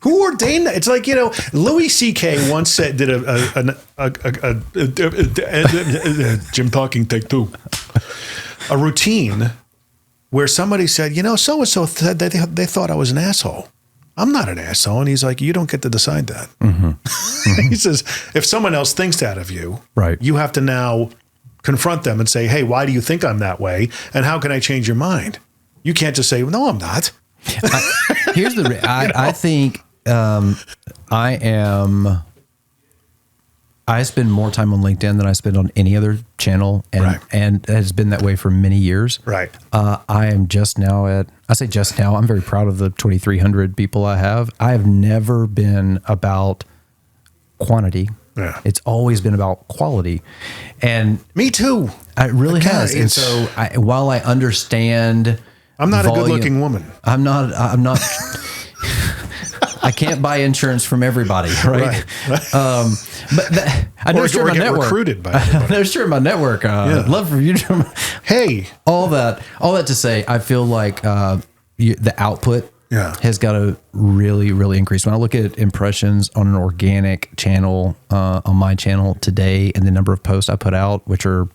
Who ordained that? It's like, Louis C.K. once said, did Jim talking, take two. A routine where somebody said, so-and-so said they thought I was an asshole. I'm not an asshole. And he's like, you don't get to decide that. Mm-hmm. Mm-hmm. He says, if someone else thinks that of you, right, you have to now confront them and say, hey, why do you think I'm that way? And how can I change your mind? You can't just say, no, I'm not. I think I spend more time on LinkedIn than I spend on any other channel, and it has been that way for many years. Right. I am just now I'm very proud of the 2,300 people I have. I have never been about quantity. Yeah. It's always been about quality. And me too. It really has. And so while I understand, I'm not a good looking woman. I'm not. I can't buy insurance from everybody, right? But I know or get recruited by everybody. They're sure my network. Love for you. Hey, all that to say, I feel like the output has got to really, really increase. When I look at impressions on an organic channel, on my channel today, and the number of posts I put out, which are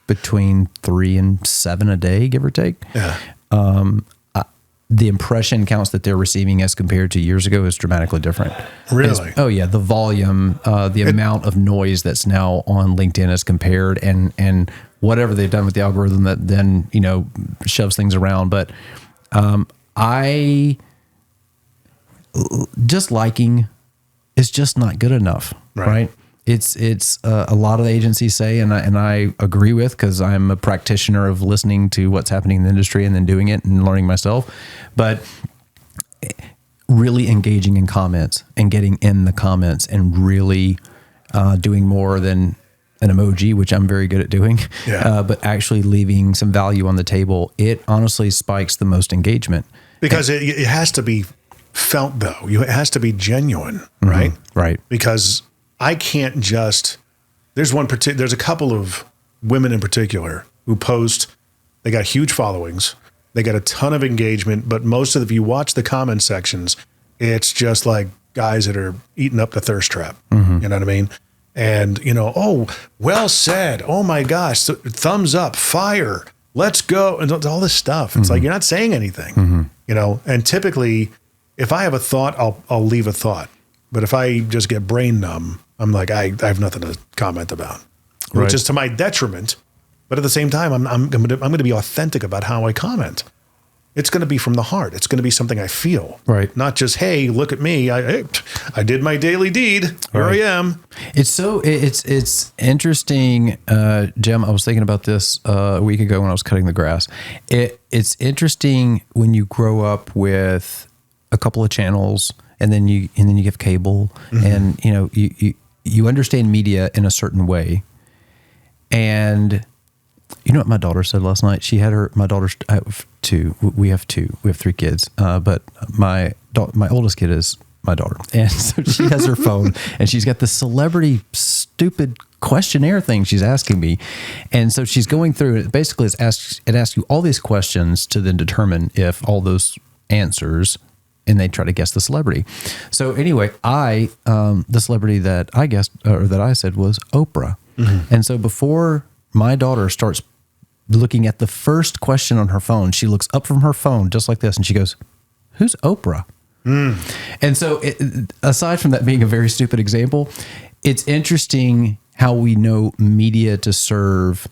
between 3 and 7 a day, give or take. Yeah. The impression counts that they're receiving as compared to years ago is dramatically different. Really? Oh yeah. The volume, amount of noise that's now on LinkedIn is compared, and whatever they've done with the algorithm that then, shoves things around. But, just liking is just not good enough. Right. It's a lot of the agencies say, and I agree with, because I'm a practitioner of listening to what's happening in the industry and then doing it and learning myself. But really engaging in comments and getting in the comments and really doing more than an emoji, which I'm very good at doing, but actually leaving some value on the table, it honestly spikes the most engagement. Because it has to be felt, though. It has to be genuine, right? Right. Because I can't just, there's a couple of women in particular who post, they got huge followings, they got a ton of engagement, but most of if you watch the comment sections, it's just like guys that are eating up the thirst trap. You know what I mean? And, oh, well said. Oh my gosh. Thumbs up, fire, let's go. And all this stuff. It's like, you're not saying anything, and typically if I have a thought, I'll leave a thought. But if I just get brain numb, I'm like, I have nothing to comment about, which is to my detriment. But at the same time, I'm going to be authentic about how I comment. It's going to be from the heart. It's going to be something I feel, right? Not just, hey, look at me. I did my daily deed. Here I am. It's interesting, Jim. I was thinking about this a week ago when I was cutting the grass. It's interesting when you grow up with a couple of channels, and then you give cable, and you understand media in a certain way. And you know what my daughter said last night? She had my daughter's, I have two. We have three kids. But my oldest kid is my daughter. And so she has her phone, and she's got this celebrity stupid questionnaire thing she's asking me. And so she's going through it. Basically, it asks you all these questions to then determine if all those answers, and they try to guess the celebrity. So anyway, the celebrity that I guessed, or that I said, was Oprah. And so before my daughter starts looking at the first question on her phone, she looks up from her phone just like this, and she goes, "Who's Oprah?" And so aside from that being a very stupid example, it's interesting how we know media to serve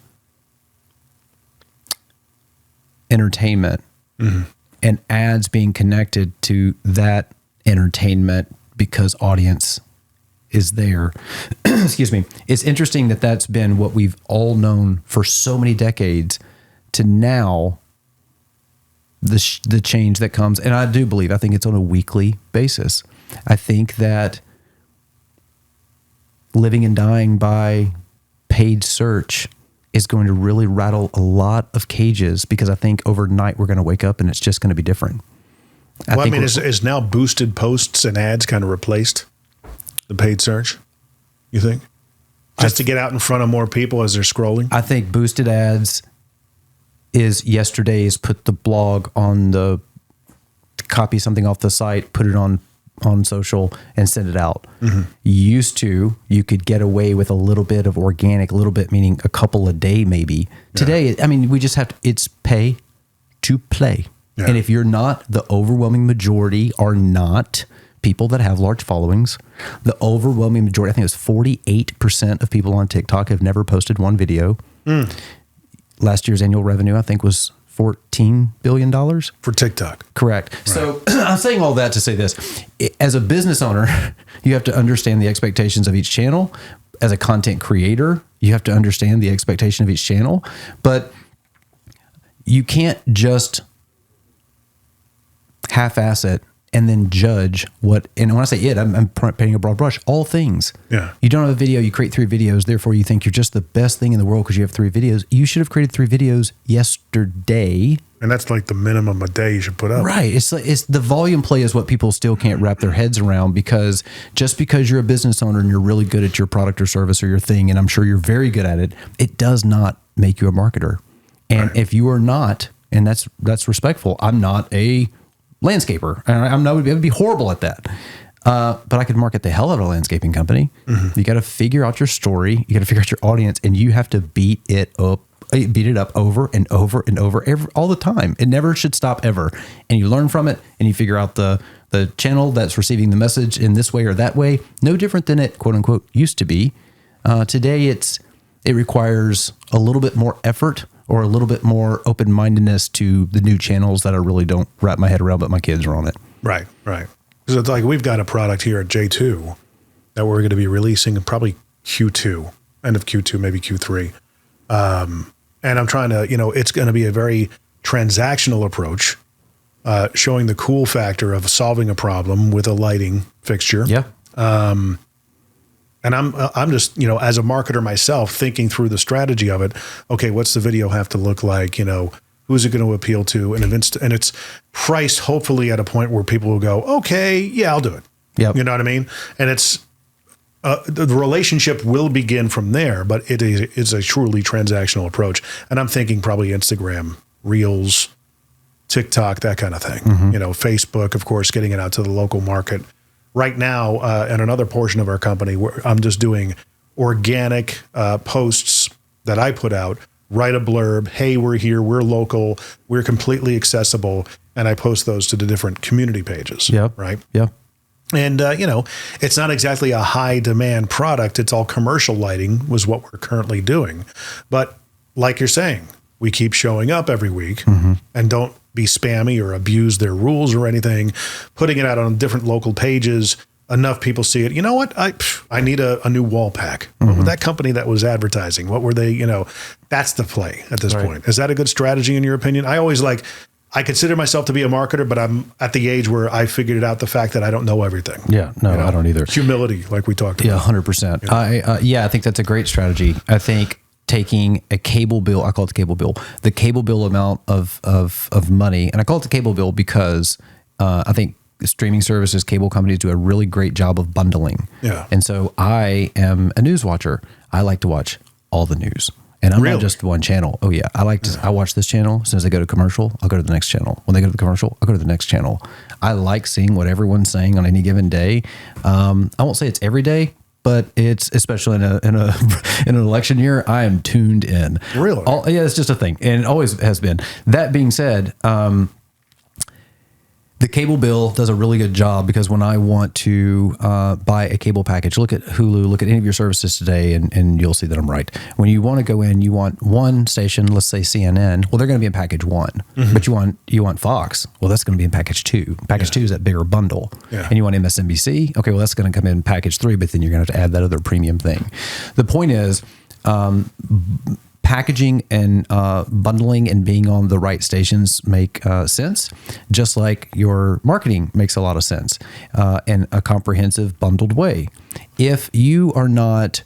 entertainment and ads being connected to that entertainment because audience is there. Excuse me. It's interesting that that's been what we've all known for so many decades to now the change that comes. And I think it's on a weekly basis. I think that living and dying by paid search is going to really rattle a lot of cages, because I think overnight we're going to wake up and it's just going to be different. Is now boosted posts and ads kind of replaced the paid search, you think? Just to get out in front of more people as they're scrolling? I think boosted ads is yesterday's put the blog on copy something off the site, put it on social and send it out. Used to, you could get away with a little bit of organic, a little bit meaning a couple a day maybe. Today, we just have to, it's pay to play. Yeah. And if you're not, the overwhelming majority are not people that have large followings. The overwhelming majority, I think it was 48% of people on TikTok have never posted one video. Last year's annual revenue, I think, was $14 billion. For TikTok. Correct. Right. So I'm saying all that to say this. As a business owner, you have to understand the expectations of each channel. As a content creator, you have to understand the expectation of each channel. But you can't just half-ass it and then judge what, and when I say it, I'm painting a broad brush, all things. Yeah. You don't have a video, you create 3 videos, therefore you think you're just the best thing in the world because you have 3 videos. You should have created 3 videos yesterday. And that's like the minimum a day you should put up. Right. It's the volume play is what people still can't wrap their heads around, because just because you're a business owner and you're really good at your product or service or your thing, and I'm sure you're very good at it, it does not make you a marketer. And if you are not, and that's respectful, I'm not a landscaper. I would be horrible at that. But I could market the hell out of a landscaping company. Mm-hmm. You got to figure out your story. You got to figure out your audience, and you have to beat it up over and over and over all the time. It never should stop ever. And you learn from it, and you figure out the channel that's receiving the message in this way or that way. No different than it, quote unquote, used to be. Today, it requires a little bit more effort or a little bit more open-mindedness to the new channels that I really don't wrap my head around, but my kids are on it. Right. Because it's like we've got a product here at J2 that we're going to be releasing probably Q2, end of Q2, maybe Q3. And I'm trying to, it's going to be a very transactional approach, showing the cool factor of solving a problem with a lighting fixture. Yeah. And I'm just, as a marketer myself, thinking through the strategy of it. Okay, what's the video have to look like? Who's it going to appeal to? And it's priced hopefully at a point where people will go, okay, yeah, I'll do it. Yep. You know what I mean? And it's the relationship will begin from there, but it is a truly transactional approach. And I'm thinking probably Instagram, Reels, TikTok, that kind of thing. Facebook, of course, getting it out to the local market. Right now, in another portion of our company, I'm just doing organic posts that I put out, write a blurb, hey, we're here, we're local, we're completely accessible, and I post those to the different community pages. Yep. Right? Yeah. And, it's not exactly a high demand product. It's all commercial lighting was what we're currently doing. But like you're saying, we keep showing up every week and don't be spammy or abuse their rules or anything, putting it out on different local pages. Enough people see it. You know what? I need a new wall pack. That company that was advertising, what were they, that's the play at this point. Is that a good strategy in your opinion? I consider myself to be a marketer, but I'm at the age where I figured it out, the fact that I don't know everything. Yeah, no, I don't either. Humility, like we talked about. Yeah, 100%. I think that's a great strategy. I think taking a cable bill, I call it the cable bill amount of money, and I call it the cable bill because I think streaming services, cable companies do a really great job of bundling. Yeah. And so I am a news watcher. I like to watch all the news. And I'm not just one channel. Oh yeah. I watch this channel. As soon as they go to commercial, I'll go to the next channel. When they go to the commercial, I'll go to the next channel. I like seeing what everyone's saying on any given day. I won't say it's every day, but it's especially in an election year, I am tuned in. Really? Yeah, it's just a thing. And it always has been. That being said, the cable bill does a really good job because when I want to buy a cable package, look at Hulu, look at any of your services today, and you'll see that I'm right. When you want to go in, you want one station, let's say CNN. Well, they're going to be in package 1, but you want Fox. Well, that's going to be in package 2. Package 2 is that bigger bundle. Yeah. And you want MSNBC. Okay, well, that's going to come in package 3, but then you're going to have to add that other premium thing. The point is, packaging and bundling and being on the right stations make sense, just like your marketing makes a lot of sense in a comprehensive bundled way. If you are not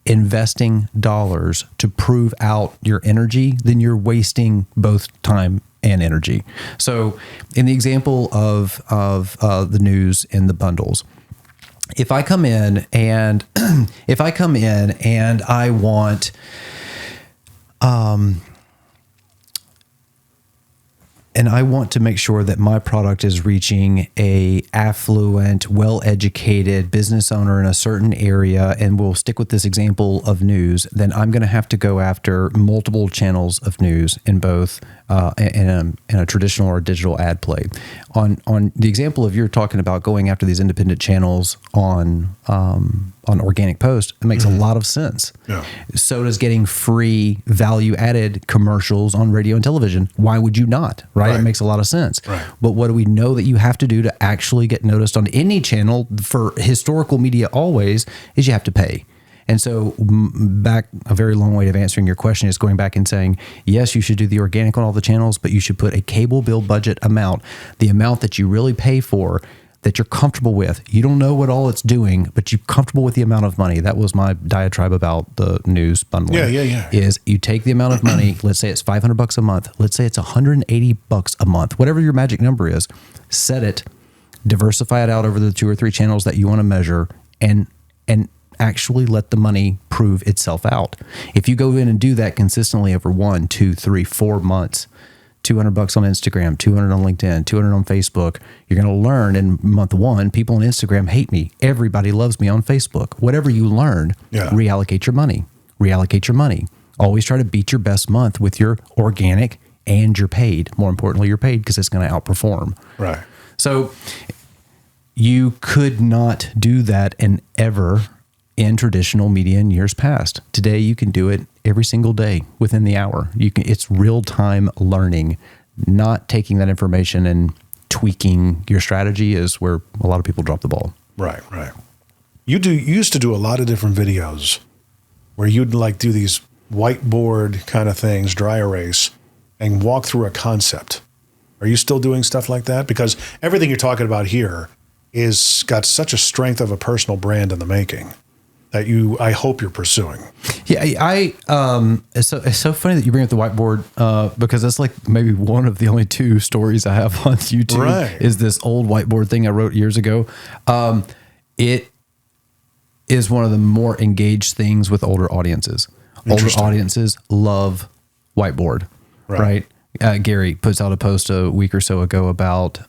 investing dollars to prove out your energy, then you're wasting both time and energy. So in the example of the news and the bundles, if I come in and I want and I want to make sure that my product is reaching a affluent, well-educated business owner in a certain area, and we'll stick with this example of news, then I'm going to have to go after multiple channels of news in both in a traditional or digital ad play. On the example of you're talking about going after these independent channels on organic post, it makes a lot of sense. Yeah. So does getting free value-added commercials on radio and television. Why would you not? Right? It makes a lot of sense. Right. But what do we know that you have to do to actually get noticed on any channel for historical media always is you have to pay. And so back a very long way of answering your question is going back and saying, yes, you should do the organic on all the channels, but you should put a cable bill budget amount, the amount that you really pay for, that you're comfortable with. You don't know what all it's doing, but you're comfortable with the amount of money. That was my diatribe about the news bundling. Yeah. Is you take the amount of money, let's say it's $500 a month, let's say it's $180 a month, whatever your magic number is, set it, diversify it out over the 2 or 3 channels that you want to measure, and actually let the money prove itself out. If you go in and do that consistently over 1, 2, 3, 4 months, $200 on Instagram, $200 on LinkedIn, $200 on Facebook, you're going to learn in month 1, people on Instagram hate me. Everybody loves me on Facebook. Whatever you learn, reallocate your money. Reallocate your money. Always try to beat your best month with your organic and your paid. More importantly, your paid, because it's going to outperform. Right. So you could not do that in traditional media in years past. Today, you can do it every single day within the hour. It's real-time learning. Not taking that information and tweaking your strategy is where a lot of people drop the ball. Right. You used to do a lot of different videos where you'd like do these whiteboard kind of things, dry erase, and walk through a concept. Are you still doing stuff like that? Because everything you're talking about here is got such a strength of a personal brand in the making that I hope you're pursuing. Yeah, it's so funny that you bring up the whiteboard because that's like maybe one of the only 2 stories I have on YouTube. Right. Is this old whiteboard thing I wrote years ago. It is one of the more engaged things with older audiences. Older audiences love whiteboard, right? Gary puts out a post a week or so ago about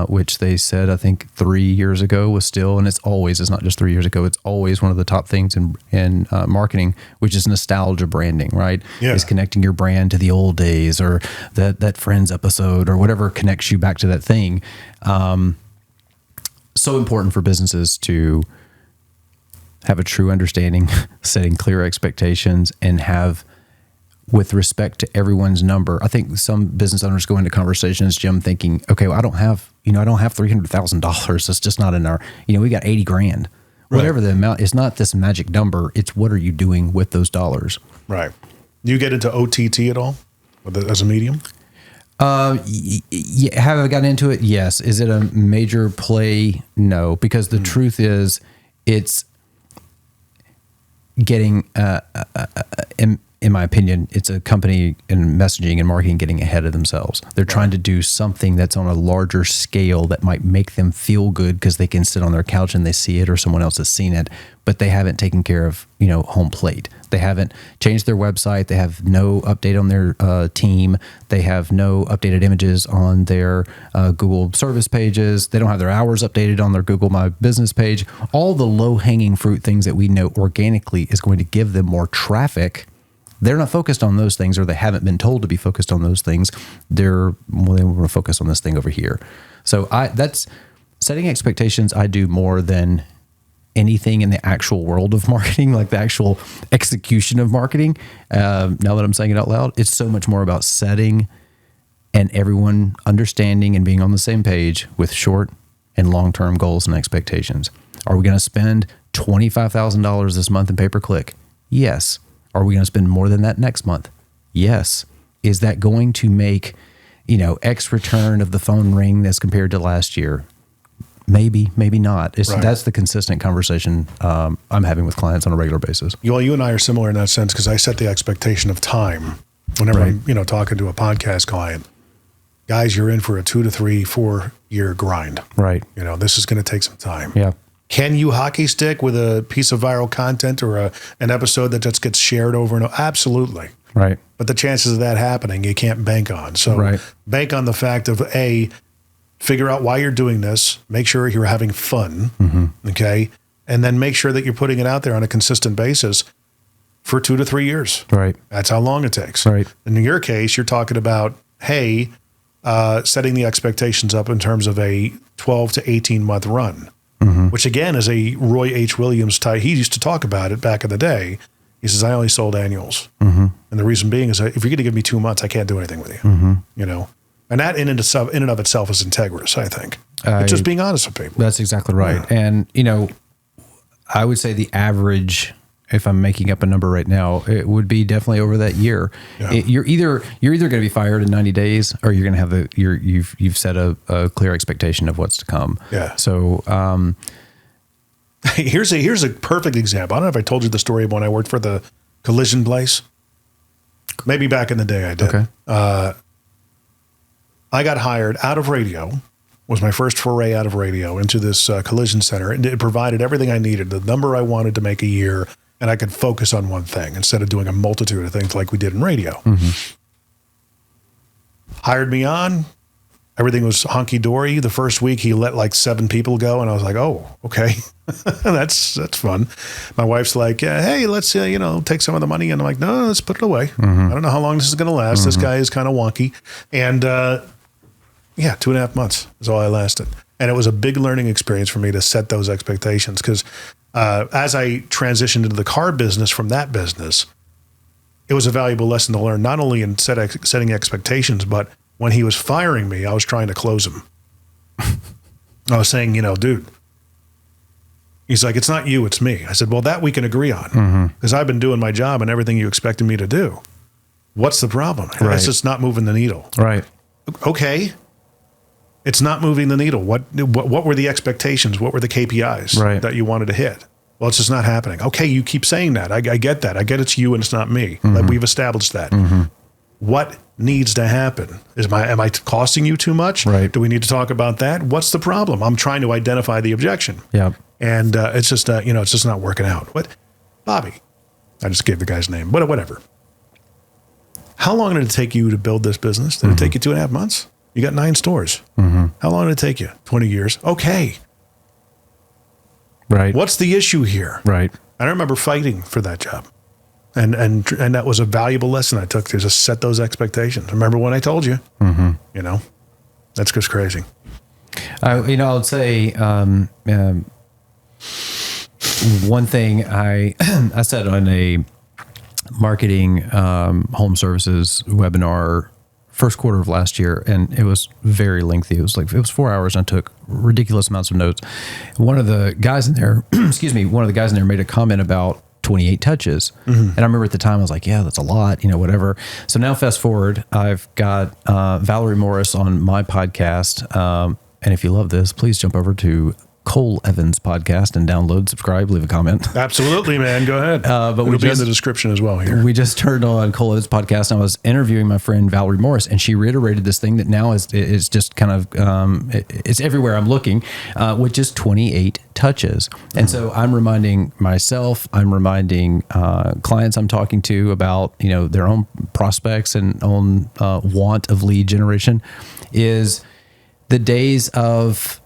which they said, I think 3 years ago was still, and it's not just 3 years ago, it's always one of the top things in marketing, which is nostalgia branding, right? Yeah. Is connecting your brand to the old days or that Friends episode or whatever connects you back to that thing. So important for businesses to have a true understanding, setting clear expectations, and have, with respect to everyone's number. I think some business owners go into conversations, Jim, thinking, okay, well, I don't have $300,000. That's just not in our, we got 80 grand, whatever the amount. It's not this magic number. It's what are you doing with those dollars? Right. Do you get into OTT at all as a medium? Yeah, have I gotten into it? Yes. Is it a major play? No, because the truth is it's getting, in my opinion, it's a company in messaging and marketing getting ahead of themselves. They're trying to do something that's on a larger scale that might make them feel good because they can sit on their couch and they see it or someone else has seen it, but they haven't taken care of, home plate. They haven't changed their website. They have no update on their team. They have no updated images on their Google service pages. They don't have their hours updated on their Google My Business page. All the low-hanging fruit things that we know organically is going to give them more traffic. They're not focused on those things, or they haven't been told to be focused on those things. They want to focus on this thing over here. So that's setting expectations. I do more than anything in the actual world of marketing, like the actual execution of marketing. Now that I'm saying it out loud, it's so much more about setting and everyone understanding and being on the same page with short and long-term goals and expectations. Are we going to spend $25,000 this month in pay-per-click? Yes. Are we going to spend more than that next month? Yes. Is that going to make, X return of the phone ring as compared to last year? Maybe, maybe not. That's the consistent conversation I'm having with clients on a regular basis. Well, you and I are similar in that sense because I set the expectation of time whenever I'm, talking to a podcast client. Guys, you're in for a 2 to 3, 4 year grind. Right. This is going to take some time. Yeah. Can you hockey stick with a piece of viral content or an episode that just gets shared over and over? Absolutely. Right. But the chances of that happening, you can't bank on. So bank on the fact of figure out why you're doing this, make sure you're having fun, okay? And then make sure that you're putting it out there on a consistent basis for 2 to 3 years. Right. That's how long it takes. Right. And in your case, you're talking about, setting the expectations up in terms of a 12 to 18-month run, which again is a Roy H. Williams type. He used to talk about it back in the day. He says, I only sold annuals. And the reason being is that if you're going to give me 2 months, I can't do anything with you, And that in and of itself is integrous, I think. It's just being honest with people. That's exactly right. Yeah. And, I would say the average, if I'm making up a number right now, it would be definitely over that year. Yeah. You're either going to be fired in 90 days or you're going to have you've set a clear expectation of what's to come. Yeah. So, here's a perfect example. I don't know if I told you the story of when I worked for the collision place. Maybe back in the day I did. Okay. I got hired out of radio, was my first foray out of radio into this collision center. And it provided everything I needed, the number I wanted to make a year, and I could focus on one thing instead of doing a multitude of things like we did in radio. Hired me on. Everything was hunky-dory. The first week, he let like 7 people go, and I was like, oh, okay. that's fun. My wife's like, hey, let's, take some of the money. And I'm like, no, let's put it away. I don't know how long this is going to last. This guy is kind of wonky. And 2.5 months is all I lasted. And it was a big learning experience for me to set those expectations because as I transitioned into the car business from that business, it was a valuable lesson to learn, not only in setting expectations, but when he was firing me, I was trying to close him. I was saying, dude, He's like, it's not you, it's me. I said, well, that we can agree on because I've been doing my job and everything you expected me to do. What's the problem? Right. It's just not moving the needle. Right. Okay. It's not moving the needle. What were the expectations? What were the KPIs that you wanted to hit? Well, it's just not happening. Okay, you keep saying that. I get that. I get it's you and it's not me. Like we've established that. What needs to happen? Am I costing you too much? Right. Do we need to talk about that? What's the problem? I'm trying to identify the objection. Yeah. And it's just it's just not working out. What, Bobby? I just gave the guy's name. But whatever. How long did it take you to build this business? Did it take you 2.5 months? You got 9 stores. How long did it take you? 20 years. Okay. Right. What's the issue here? Right. I remember fighting for that job. And that was a valuable lesson I took to just set those expectations. Remember when I told you? That's just crazy. I would say one thing I said on a marketing home services webinar first quarter of last year, and it was very lengthy. It was 4 hours, and I took ridiculous amounts of notes. One of the guys in there, made a comment about 28 touches. And I remember at the time I was like, yeah, that's a lot, whatever. So now fast forward, I've got Valerie Morris on my podcast. And if you love this, please jump over to Cole Evans podcast and download, subscribe, leave a comment. Absolutely, man. Go ahead. But it'll be in the description as well here. We just turned on Cole Evans podcast, and I was interviewing my friend Valerie Morris, and she reiterated this thing that now is just kind of it's everywhere I'm looking, which is 28 touches. And so I'm reminding myself, I'm reminding clients I'm talking to about their own prospects and own want of lead generation is the days of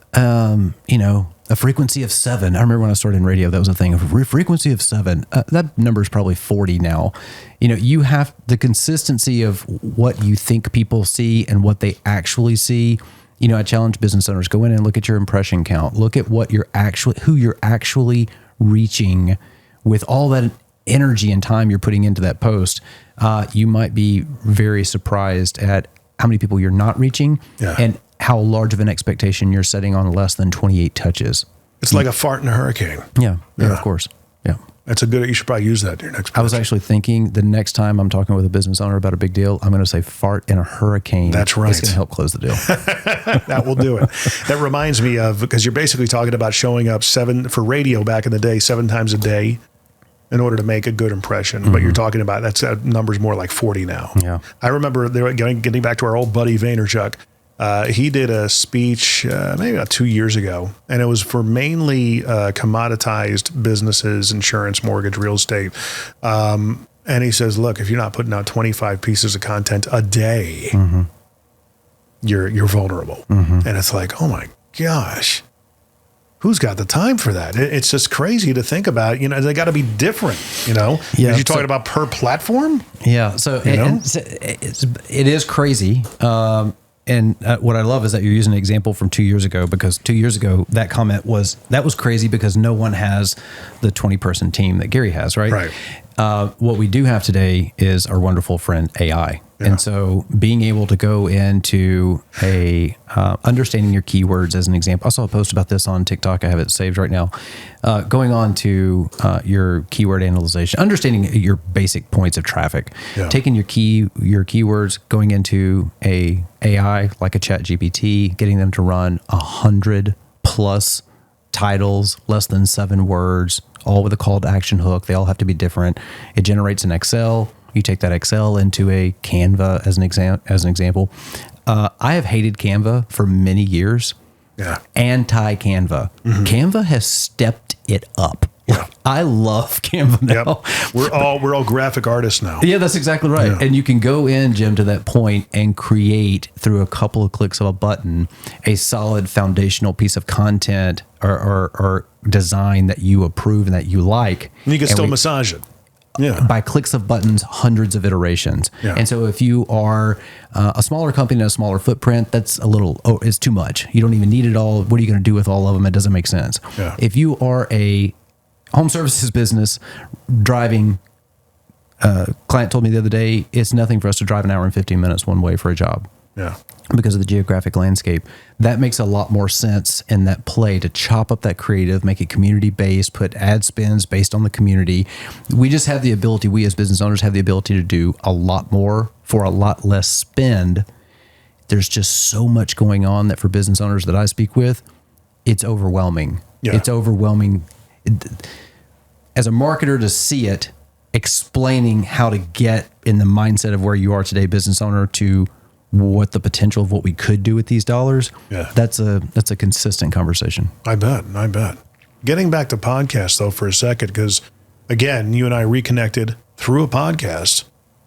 a frequency of 7. I remember when I started in radio, that was a thing. A frequency of 7. That number is probably 40 now. You have the consistency of what you think people see and what they actually see. I challenge business owners, go in and look at your impression count. Look at who you're actually reaching with all that energy and time you're putting into that post. You might be very surprised at how many people you're not reaching and how large of an expectation you're setting on less than 28 touches. It's like a fart in a hurricane. Yeah, of course. Yeah. That's you should probably use that in your next pitch. I was actually thinking the next time I'm talking with a business owner about a big deal, I'm going to say fart in a hurricane. That's right. It's going to help close the deal. That will do it. That reminds me of, because you're basically talking about showing up for radio back in the day, 7 times a day in order to make a good impression. But you're talking about, that number's more like 40 now. Yeah. I remember getting back to our old buddy Vaynerchuk. He did a speech maybe about 2 years ago, and it was for mainly commoditized businesses, insurance, mortgage, real estate. And he says, look, if you're not putting out 25 pieces of content a day, you're vulnerable. And it's like, oh my gosh, who's got the time for that? It's just crazy to think about. They got to be different, Yeah. You're talking about per platform? Yeah. So it is crazy. And what I love is that you're using an example from 2 years ago, because 2 years ago, that comment was crazy because no one has the 20-person team that Gary has, right? Right. What we do have today is our wonderful friend AI. Yeah. And so being able to go into understanding your keywords as an example. I saw a post about this on TikTok. I have it saved right now. Going on to your keyword analysis, understanding your basic points of traffic, taking your keywords, going into a AI like a ChatGPT, getting them to run 100+ titles, less than 7 words, all with a call to action hook. They all have to be different. It generates an Excel. You take that Excel into a Canva as an example. I have hated Canva for many years. Yeah. Anti-Canva. Canva has stepped it up. Yeah. I love Canva now. Yep. We're all graphic artists now. Yeah, that's exactly right. Yeah. And you can go in, Jim, to that point and create through a couple of clicks of a button a solid foundational piece of content or design that you approve and that you like. And you can still massage it. Yeah. By clicks of buttons, hundreds of iterations. Yeah. And so if you are a smaller company and a smaller footprint, that's it's too much. You don't even need it all. What are you going to do with all of them? It doesn't make sense. Yeah. If you are a home services business driving, client told me the other day, it's nothing for us to drive an hour and 15 minutes one way for a job. Yeah. Because of the geographic landscape. That makes a lot more sense in that play to chop up that creative, make it community based, put ad spends based on the community. We just have the ability, we as business owners have the ability to do a lot more for a lot less spend. There's just so much going on that for business owners that I speak with, it's overwhelming. Yeah. It's overwhelming. As a marketer, to see it, explaining how to get in the mindset of where you are today, business owner, to what the potential of what we could do with these dollars. Yeah. That's a consistent conversation. I bet. Getting back to podcasts though for a second, because again, you and I reconnected through a podcast.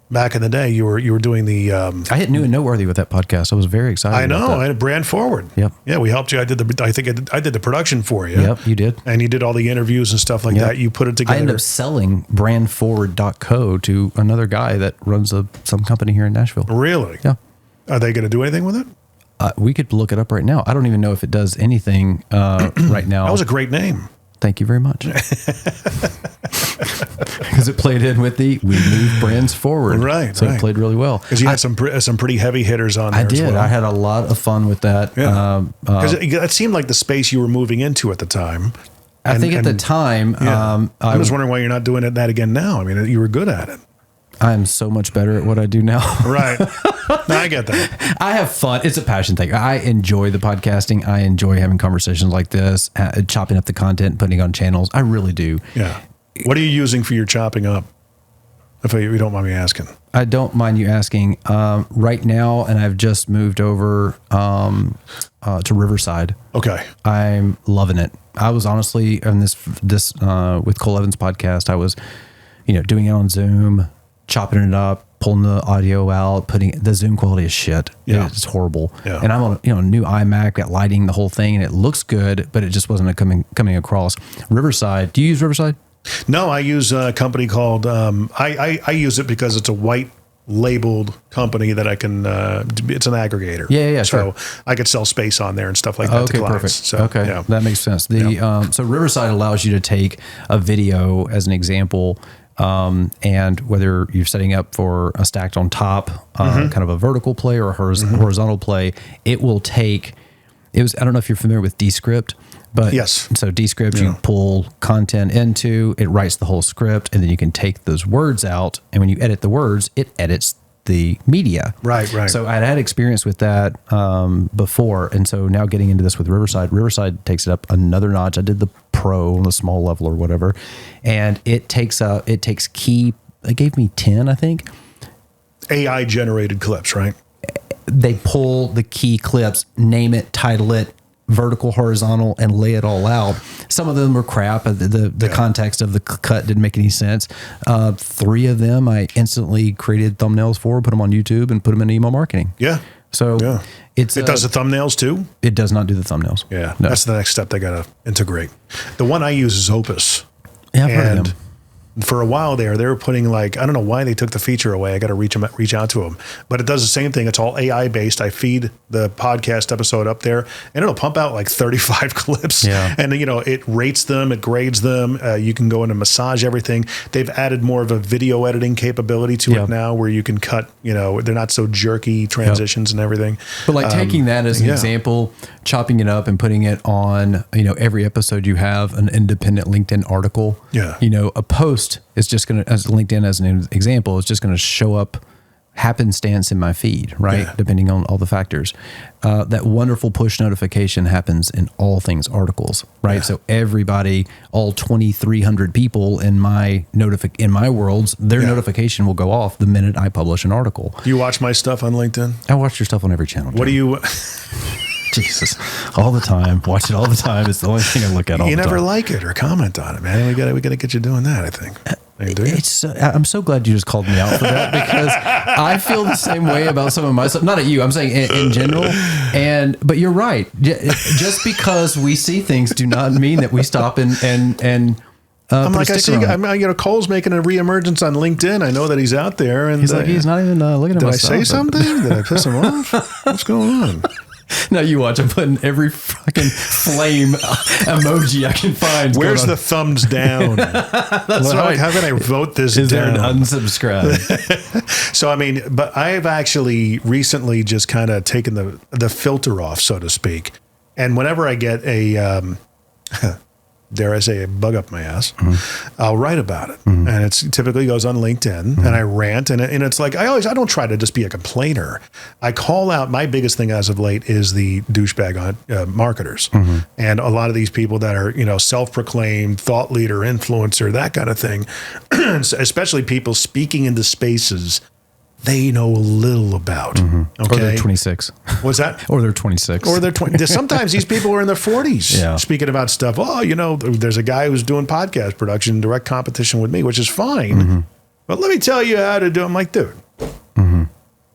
Back in the day, you were doing the. I hit New and Noteworthy with that podcast. I was very excited. I know. about that. I had Brand Forward. Yep. Yeah, we helped you. I did the production for you. Yep, you did. And you did all the interviews and stuff like Yep. that. You put it together. I ended up selling brandforward.co to another guy that runs some company here in Nashville. Really? Yeah. Are they going to do anything with it? We could look it up right now. I don't even know if it does anything right now. That was a great name. Thank you very much. Because it played in with we move brands forward. Right. So it played really well. Because you had some pretty heavy hitters on there. I did. As well. I had a lot of fun with that. Yeah. Because it seemed like the space you were moving into at the time. I think at the time, I was wondering why you're not doing that again now. I mean, you were good at it. I'm so much better at what I do now. Right. No, I get that. I have fun. It's a passion thing. I enjoy the podcasting. I enjoy having conversations like this, chopping up the content, putting it on channels. I really do. Yeah. What are you using for your chopping up? If you don't mind me asking. I don't mind you asking. Right now, and I've just moved over to Riverside. Okay. I'm loving it. I was honestly on this with Cole Evans' podcast. I was, doing it on Zoom, chopping it up, pulling the audio out, putting the Zoom quality is shit. Yeah. It's horrible. Yeah. And I'm on a new iMac, got lighting, the whole thing, and it looks good, but it just wasn't coming across. Riverside. Do you use Riverside? No, I use a company called. I use it because it's a white labeled company that I can. It's an aggregator. Yeah. So sure. I could sell space on there and stuff like that. Okay, to clients. perfect. So, okay, yeah. that makes sense. So Riverside allows you to take a video as an example. And whether you're setting up for a stacked on top, kind of a vertical play or a horizontal play, it will take. I don't know if you're familiar with Descript, but yes. So Descript, you pull content into, it writes the whole script, and then you can take those words out. And when you edit the words, it edits the media. Right. So I had experience with that before, and so now getting into this with Riverside takes it up another notch. I did the pro on the small level or whatever, and it takes key. It gave me 10, I think. AI generated clips, right? They pull the key clips, name it, title it, vertical, horizontal, and lay it all out. Some of them were crap. The context of the cut didn't make any sense. 3 of them I instantly created thumbnails for, put them on YouTube, and put them in email marketing. Yeah. So it does the thumbnails too? It does not do the thumbnails. Yeah. No. That's the next step they got to integrate. The one I use is Opus. Yeah, I've heard of them. For a while there, they were putting I don't know why they took the feature away. I got to reach out to them, but it does the same thing. It's all AI based. I feed the podcast episode up there, and it'll pump out 35 clips. Yeah. And it rates them, it grades them. You can go in and massage everything. They've added more of a video editing capability to it now, where you can cut. They're not so jerky transitions and everything. But taking that as an example, chopping it up and putting it on, every episode you have an independent LinkedIn article. Yeah. A post is just going to, as LinkedIn as an example, is just going to show up happenstance in my feed, right? Yeah. Depending on all the factors. That wonderful push notification happens in all things articles, right? Yeah. So everybody, all 2,300 people in my worlds, their notification will go off the minute I publish an article. Do you watch my stuff on LinkedIn? I watch your stuff on every channel. What do you? Jesus, all the time. Watch it all the time. It's the only thing I look at all the time. You never like it or comment on it, man. We got to get you doing that, I think. I'm so glad you just called me out for that, because I feel the same way about some of my stuff. Not at you, I'm saying in general. But you're right. Just because we see things do not mean that we stop and I'm like, I see, Cole's making a reemergence on LinkedIn. I know that he's out there, and he's not even looking at my stuff. Did I say something? Did I piss him off? What's going on? Now you watch. I'm putting every fucking flame emoji I can find. Where's the thumbs down? That's right. How can I vote this Is down? there an unsubscribe? So, I mean, but I've actually recently just kind of taken the filter off, so to speak. And whenever I get a, dare I say, a bug up my ass, I'll write about it. And it typically goes on LinkedIn, and I rant. And it's like, I don't try to just be a complainer. I call out, my biggest thing as of late is the douchebag marketers. And a lot of these people that are, self-proclaimed thought leader, influencer, that kind of thing, especially people speaking into spaces they know a little about. Okay. Or they're 26. What's that? Or they're 26. Or they're 20. Sometimes these people are in their 40s speaking about stuff. Oh, there's a guy who's doing podcast production in direct competition with me, which is fine. But let me tell you how to do it. I'm like, dude,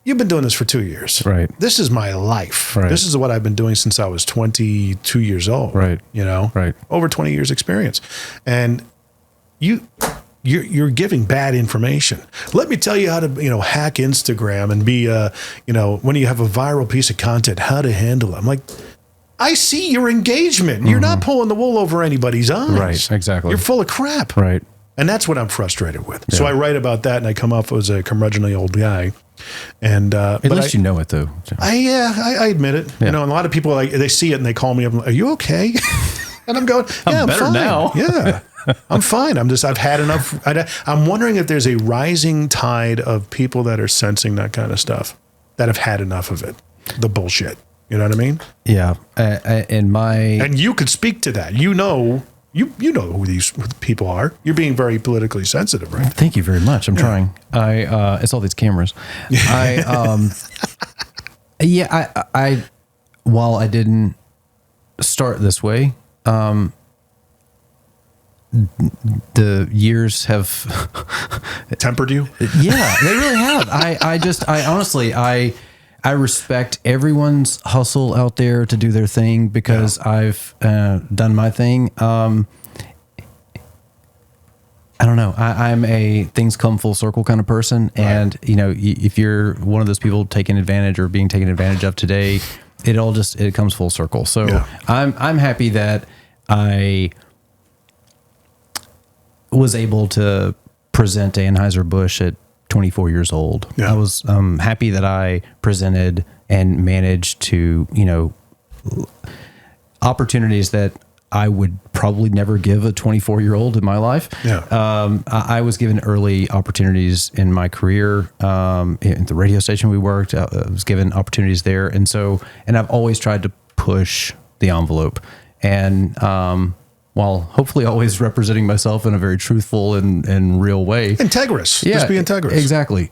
you've been doing this for 2 years. Right. This is my life. Right. This is what I've been doing since I was 22 years old. Right. Right. Over 20 years experience. And you're giving bad information. Let me tell you how to, hack Instagram and be, when you have a viral piece of content, how to handle it. I'm like, I see your engagement. You're not pulling the wool over anybody's eyes. Right, exactly. You're full of crap. Right. And that's what I'm frustrated with. Yeah. So I write about that, and I come off as a curmudgeonly old guy. And at least you know it, though. I admit it. Yeah. And a lot of people, they see it and they call me up. Are you okay? And I'm going, I'm better fine. Now. Yeah. I'm fine. I've had enough. I'm wondering if there's a rising tide of people that are sensing that kind of stuff, that have had enough of it, the bullshit. You know what I mean? Yeah. And you could speak to that. You know who these people are. You're being very politically sensitive, right? Thank you very much. I'm trying. It's all these cameras. While I didn't start this way, the years have tempered you. Yeah, they really have. I honestly, I respect everyone's hustle out there to do their thing because I've done my thing. I don't know. I'm a things come full circle kind of person. And, if you're one of those people taking advantage or being taken advantage of today, it comes full circle. So I'm happy that I was able to present Anheuser-Busch at 24 years old. Yeah. I was happy that I presented and managed to, opportunities that I would probably never give a 24-year-old in my life. Yeah. I was given early opportunities in my career. In the radio station we worked, I was given opportunities there. And I've always tried to push the envelope. And while hopefully always representing myself in a very truthful and real way. Integrous. Yeah, just be integrous. Exactly.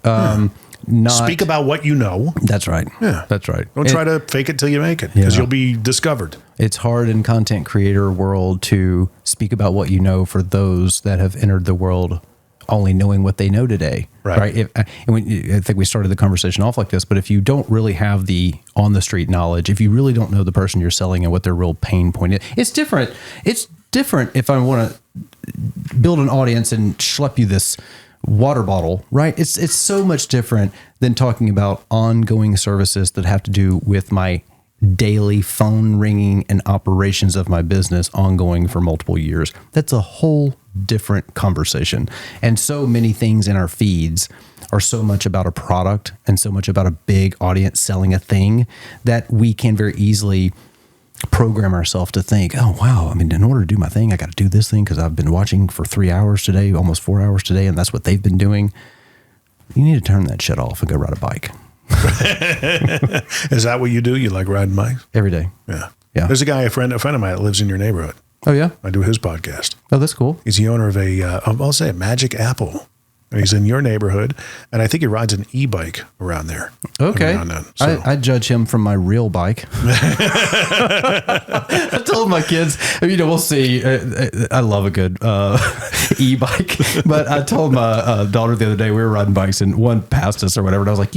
Not speak about what you know. That's right. Yeah, that's right. Don't try to fake it till you make it, because you'll be discovered. It's hard in content creator world to speak about what you know for those that have entered the world only knowing what they know today. Right. I think we started the conversation off like this, but if you don't really have the on the street knowledge, if you really don't know the person you're selling and what their real pain point is, it's different. It's different if I want to build an audience and schlep you this water bottle, right? It's so much different than talking about ongoing services that have to do with my daily phone ringing and operations of my business ongoing for multiple years. That's a whole different conversation. And so many things in our feeds are so much about a product and so much about a big audience selling a thing that we can very easily program ourselves to think, oh, wow, I mean, in order to do my thing, I got to do this thing because I've been watching for 3 hours today, almost 4 hours today, and that's what they've been doing. You need to turn that shit off and go ride a bike. Is that what you do? You like riding bikes? Every day. Yeah. There's a friend of mine that lives in your neighborhood. Oh, yeah? I do his podcast. Oh, that's cool. He's the owner of I'll say a Magic Apple. And he's in your neighborhood, and I think he rides an e-bike around there. Okay. I judge him from my real bike. I told my kids, we'll see. I love a good e-bike, but I told my daughter the other day, we were riding bikes, and one passed us or whatever, and I was like,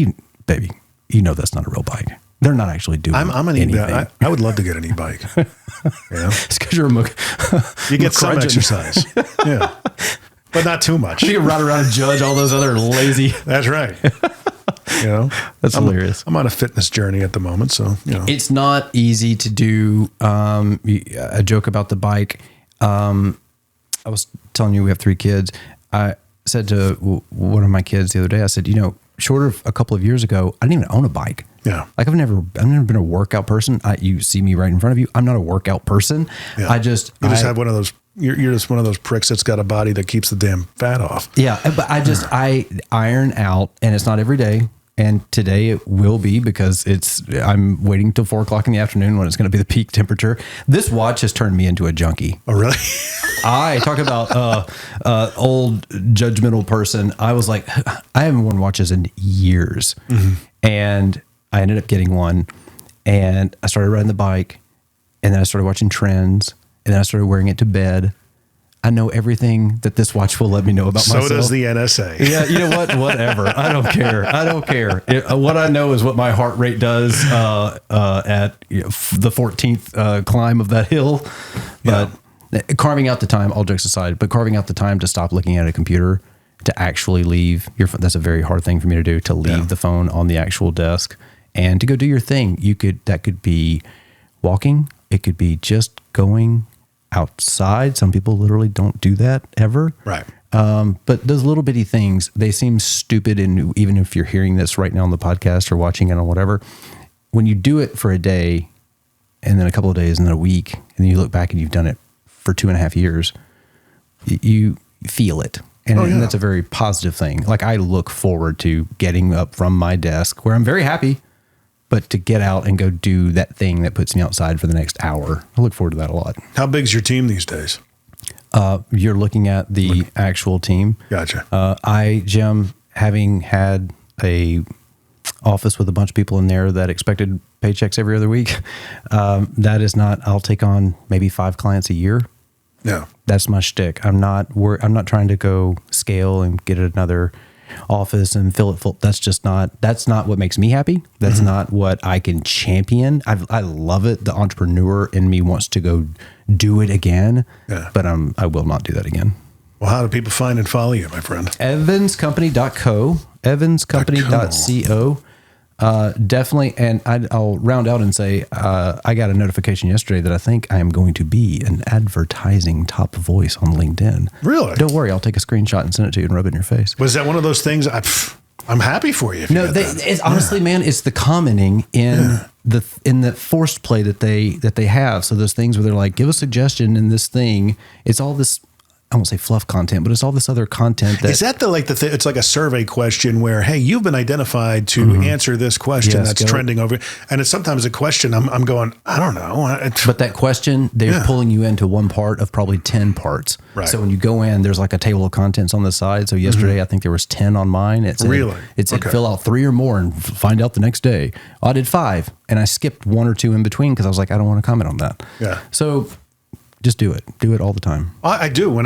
baby, that's not a real bike. They're not actually doing anything. I would love to get an e-bike. It's because you're you get some exercise. Yeah. But not too much. You can ride around and judge all those other lazy. That's right. You know, That's hilarious. I'm on a fitness journey at the moment, so you know, it's not easy to do. A joke about the bike. I was telling you we have 3 kids. I said to one of my kids the other day, I said, you know, short of a couple of years ago, I didn't even own a bike. Yeah. Like I've never been a workout person. You see me right in front of you. I'm not a workout person. Yeah. I just have one of those. You're just one of those pricks that's got a body that keeps the damn fat off. Yeah, but I iron out, and it's not every day. And today it will be because I'm waiting till 4:00 in the afternoon when it's going to be the peak temperature. This watch has turned me into a junkie. Oh, really? I talk about old judgmental person. I was like, I haven't worn watches in years, and I ended up getting one, and I started riding the bike, and then I started watching trends, and then I started wearing it to bed. I know everything that this watch will let me know about myself. So does the NSA. Yeah, you know what? Whatever. I don't care. What I know is what my heart rate does at the 14th climb of that hill. But carving out the time, all jokes aside, but carving out the time to stop looking at a computer, to actually leave your phone, that's a very hard thing for me to do, to leave the phone on the actual desk and to go do your thing. That could be walking. It could be just going outside. Some people literally don't do that ever. Right. But those little bitty things, they seem stupid. And even if you're hearing this right now on the podcast or watching it on whatever, when you do it for a day and then a couple of days and then a week, and then you look back and you've done it for 2.5 years, you feel it. And that's a very positive thing. Like I look forward to getting up from my desk where I'm very happy, but to get out and go do that thing that puts me outside for the next hour. I look forward to that a lot. How big's your team these days? You're looking at the actual team. Gotcha. Jim, having had a office with a bunch of people in there that expected paychecks every other week, that is not, I'll take on maybe 5 clients a year. Yeah. That's my shtick. I'm not trying to go scale and get another office and fill it full. That's not what makes me happy. That's not what I can champion. I love it. The entrepreneur in me wants to go do it again, but I will not do that again. Well, how do people find and follow you, my friend? evanscompany.co, evanscompany.co. Definitely. And I'll round out and say, I got a notification yesterday that I think I am going to be an advertising top voice on LinkedIn. Really? Don't worry. I'll take a screenshot and send it to you and rub it in your face. Was that one of those things? I'm happy for you. It's honestly, man, it's the commenting in the forced play that they have. So those things where they're like, give a suggestion in this thing. It's all this, I won't say fluff content, but it's all this other content. Is that it's like a survey question where, hey, you've been identified to answer this question that's trending over. And it's sometimes a question I'm going, I don't know. But that question, they're pulling you into one part of probably 10 parts. Right. So when you go in, there's like a table of contents on the side. So yesterday, I think there was 10 on mine. It said fill out 3 or more and find out the next day. Well, I did 5 and I skipped 1 or 2 in between because I was like, I don't want to comment on that. Yeah. So just do it. Do it all the time. I do when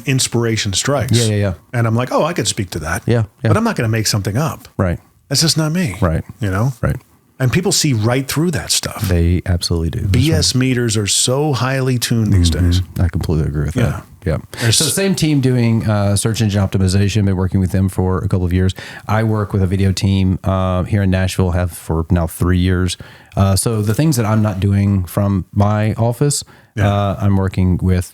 inspiration strikes. Yeah. And I'm like, oh, I could speak to that. Yeah. But I'm not going to make something up. Right. That's just not me. Right. You know? Right. And people see right through that stuff. They absolutely do. BS meters are so highly tuned these days. I completely agree with that. Yeah. So the same team doing search engine optimization. Been working with them for a couple of years. I work with a video team here in Nashville, have for now 3 years. So the things that I'm not doing from my office, I'm working with,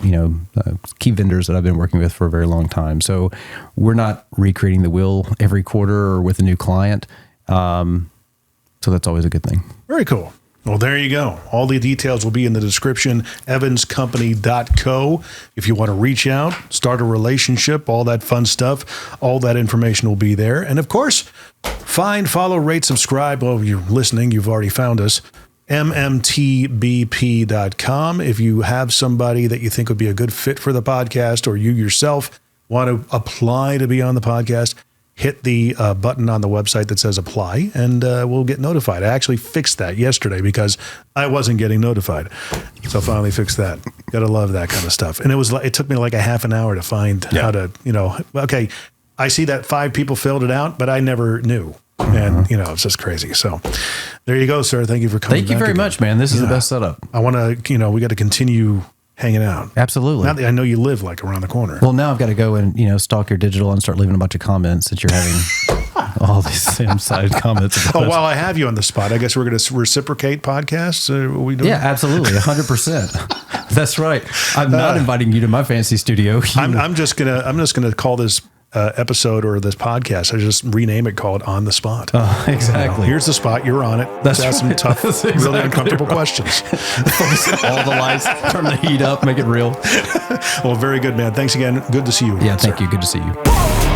key vendors that I've been working with for a very long time. So we're not recreating the wheel every quarter or with a new client. So that's always a good thing. Very cool. Well, there you go. All the details will be in the description, evanscompany.co. If you want to reach out, start a relationship, all that fun stuff, all that information will be there. And of course, find, follow, rate, subscribe. Well, you're listening. You've already found us. MMTBP.com. If you have somebody that you think would be a good fit for the podcast, or you yourself want to apply to be on the podcast, hit the button on the website that says apply, and we'll get notified. I actually fixed that yesterday because I wasn't getting notified. So I finally fixed that. Gotta love that kind of stuff. And it took me like a half an hour to find how to, okay, I see that 5 people filled it out, but I never knew. And, it's just crazy. So there you go, sir. Thank you for coming. Thank you very much, man. This is the best setup. I want to, we got to continue hanging out. Absolutely. Now that I know you live like around the corner. Well, now I've got to go and, stalk your digital and start leaving a bunch of comments that you're having all these same side comments. Oh, while I have you on the spot, I guess we're going to reciprocate podcasts. Are we doing? Yeah, absolutely, 100%. That's right. I'm not inviting you to my fancy studio. I'm just gonna call this episode or this podcast, I just rename it, call it On the Spot. Exactly. Here's the spot, you're on it. That's Let's ask some tough, really uncomfortable questions. All the lights, turn the heat up, make it real. Well, very good, man. Thanks again. Good to see you again, Yeah, thank you. Good to see you.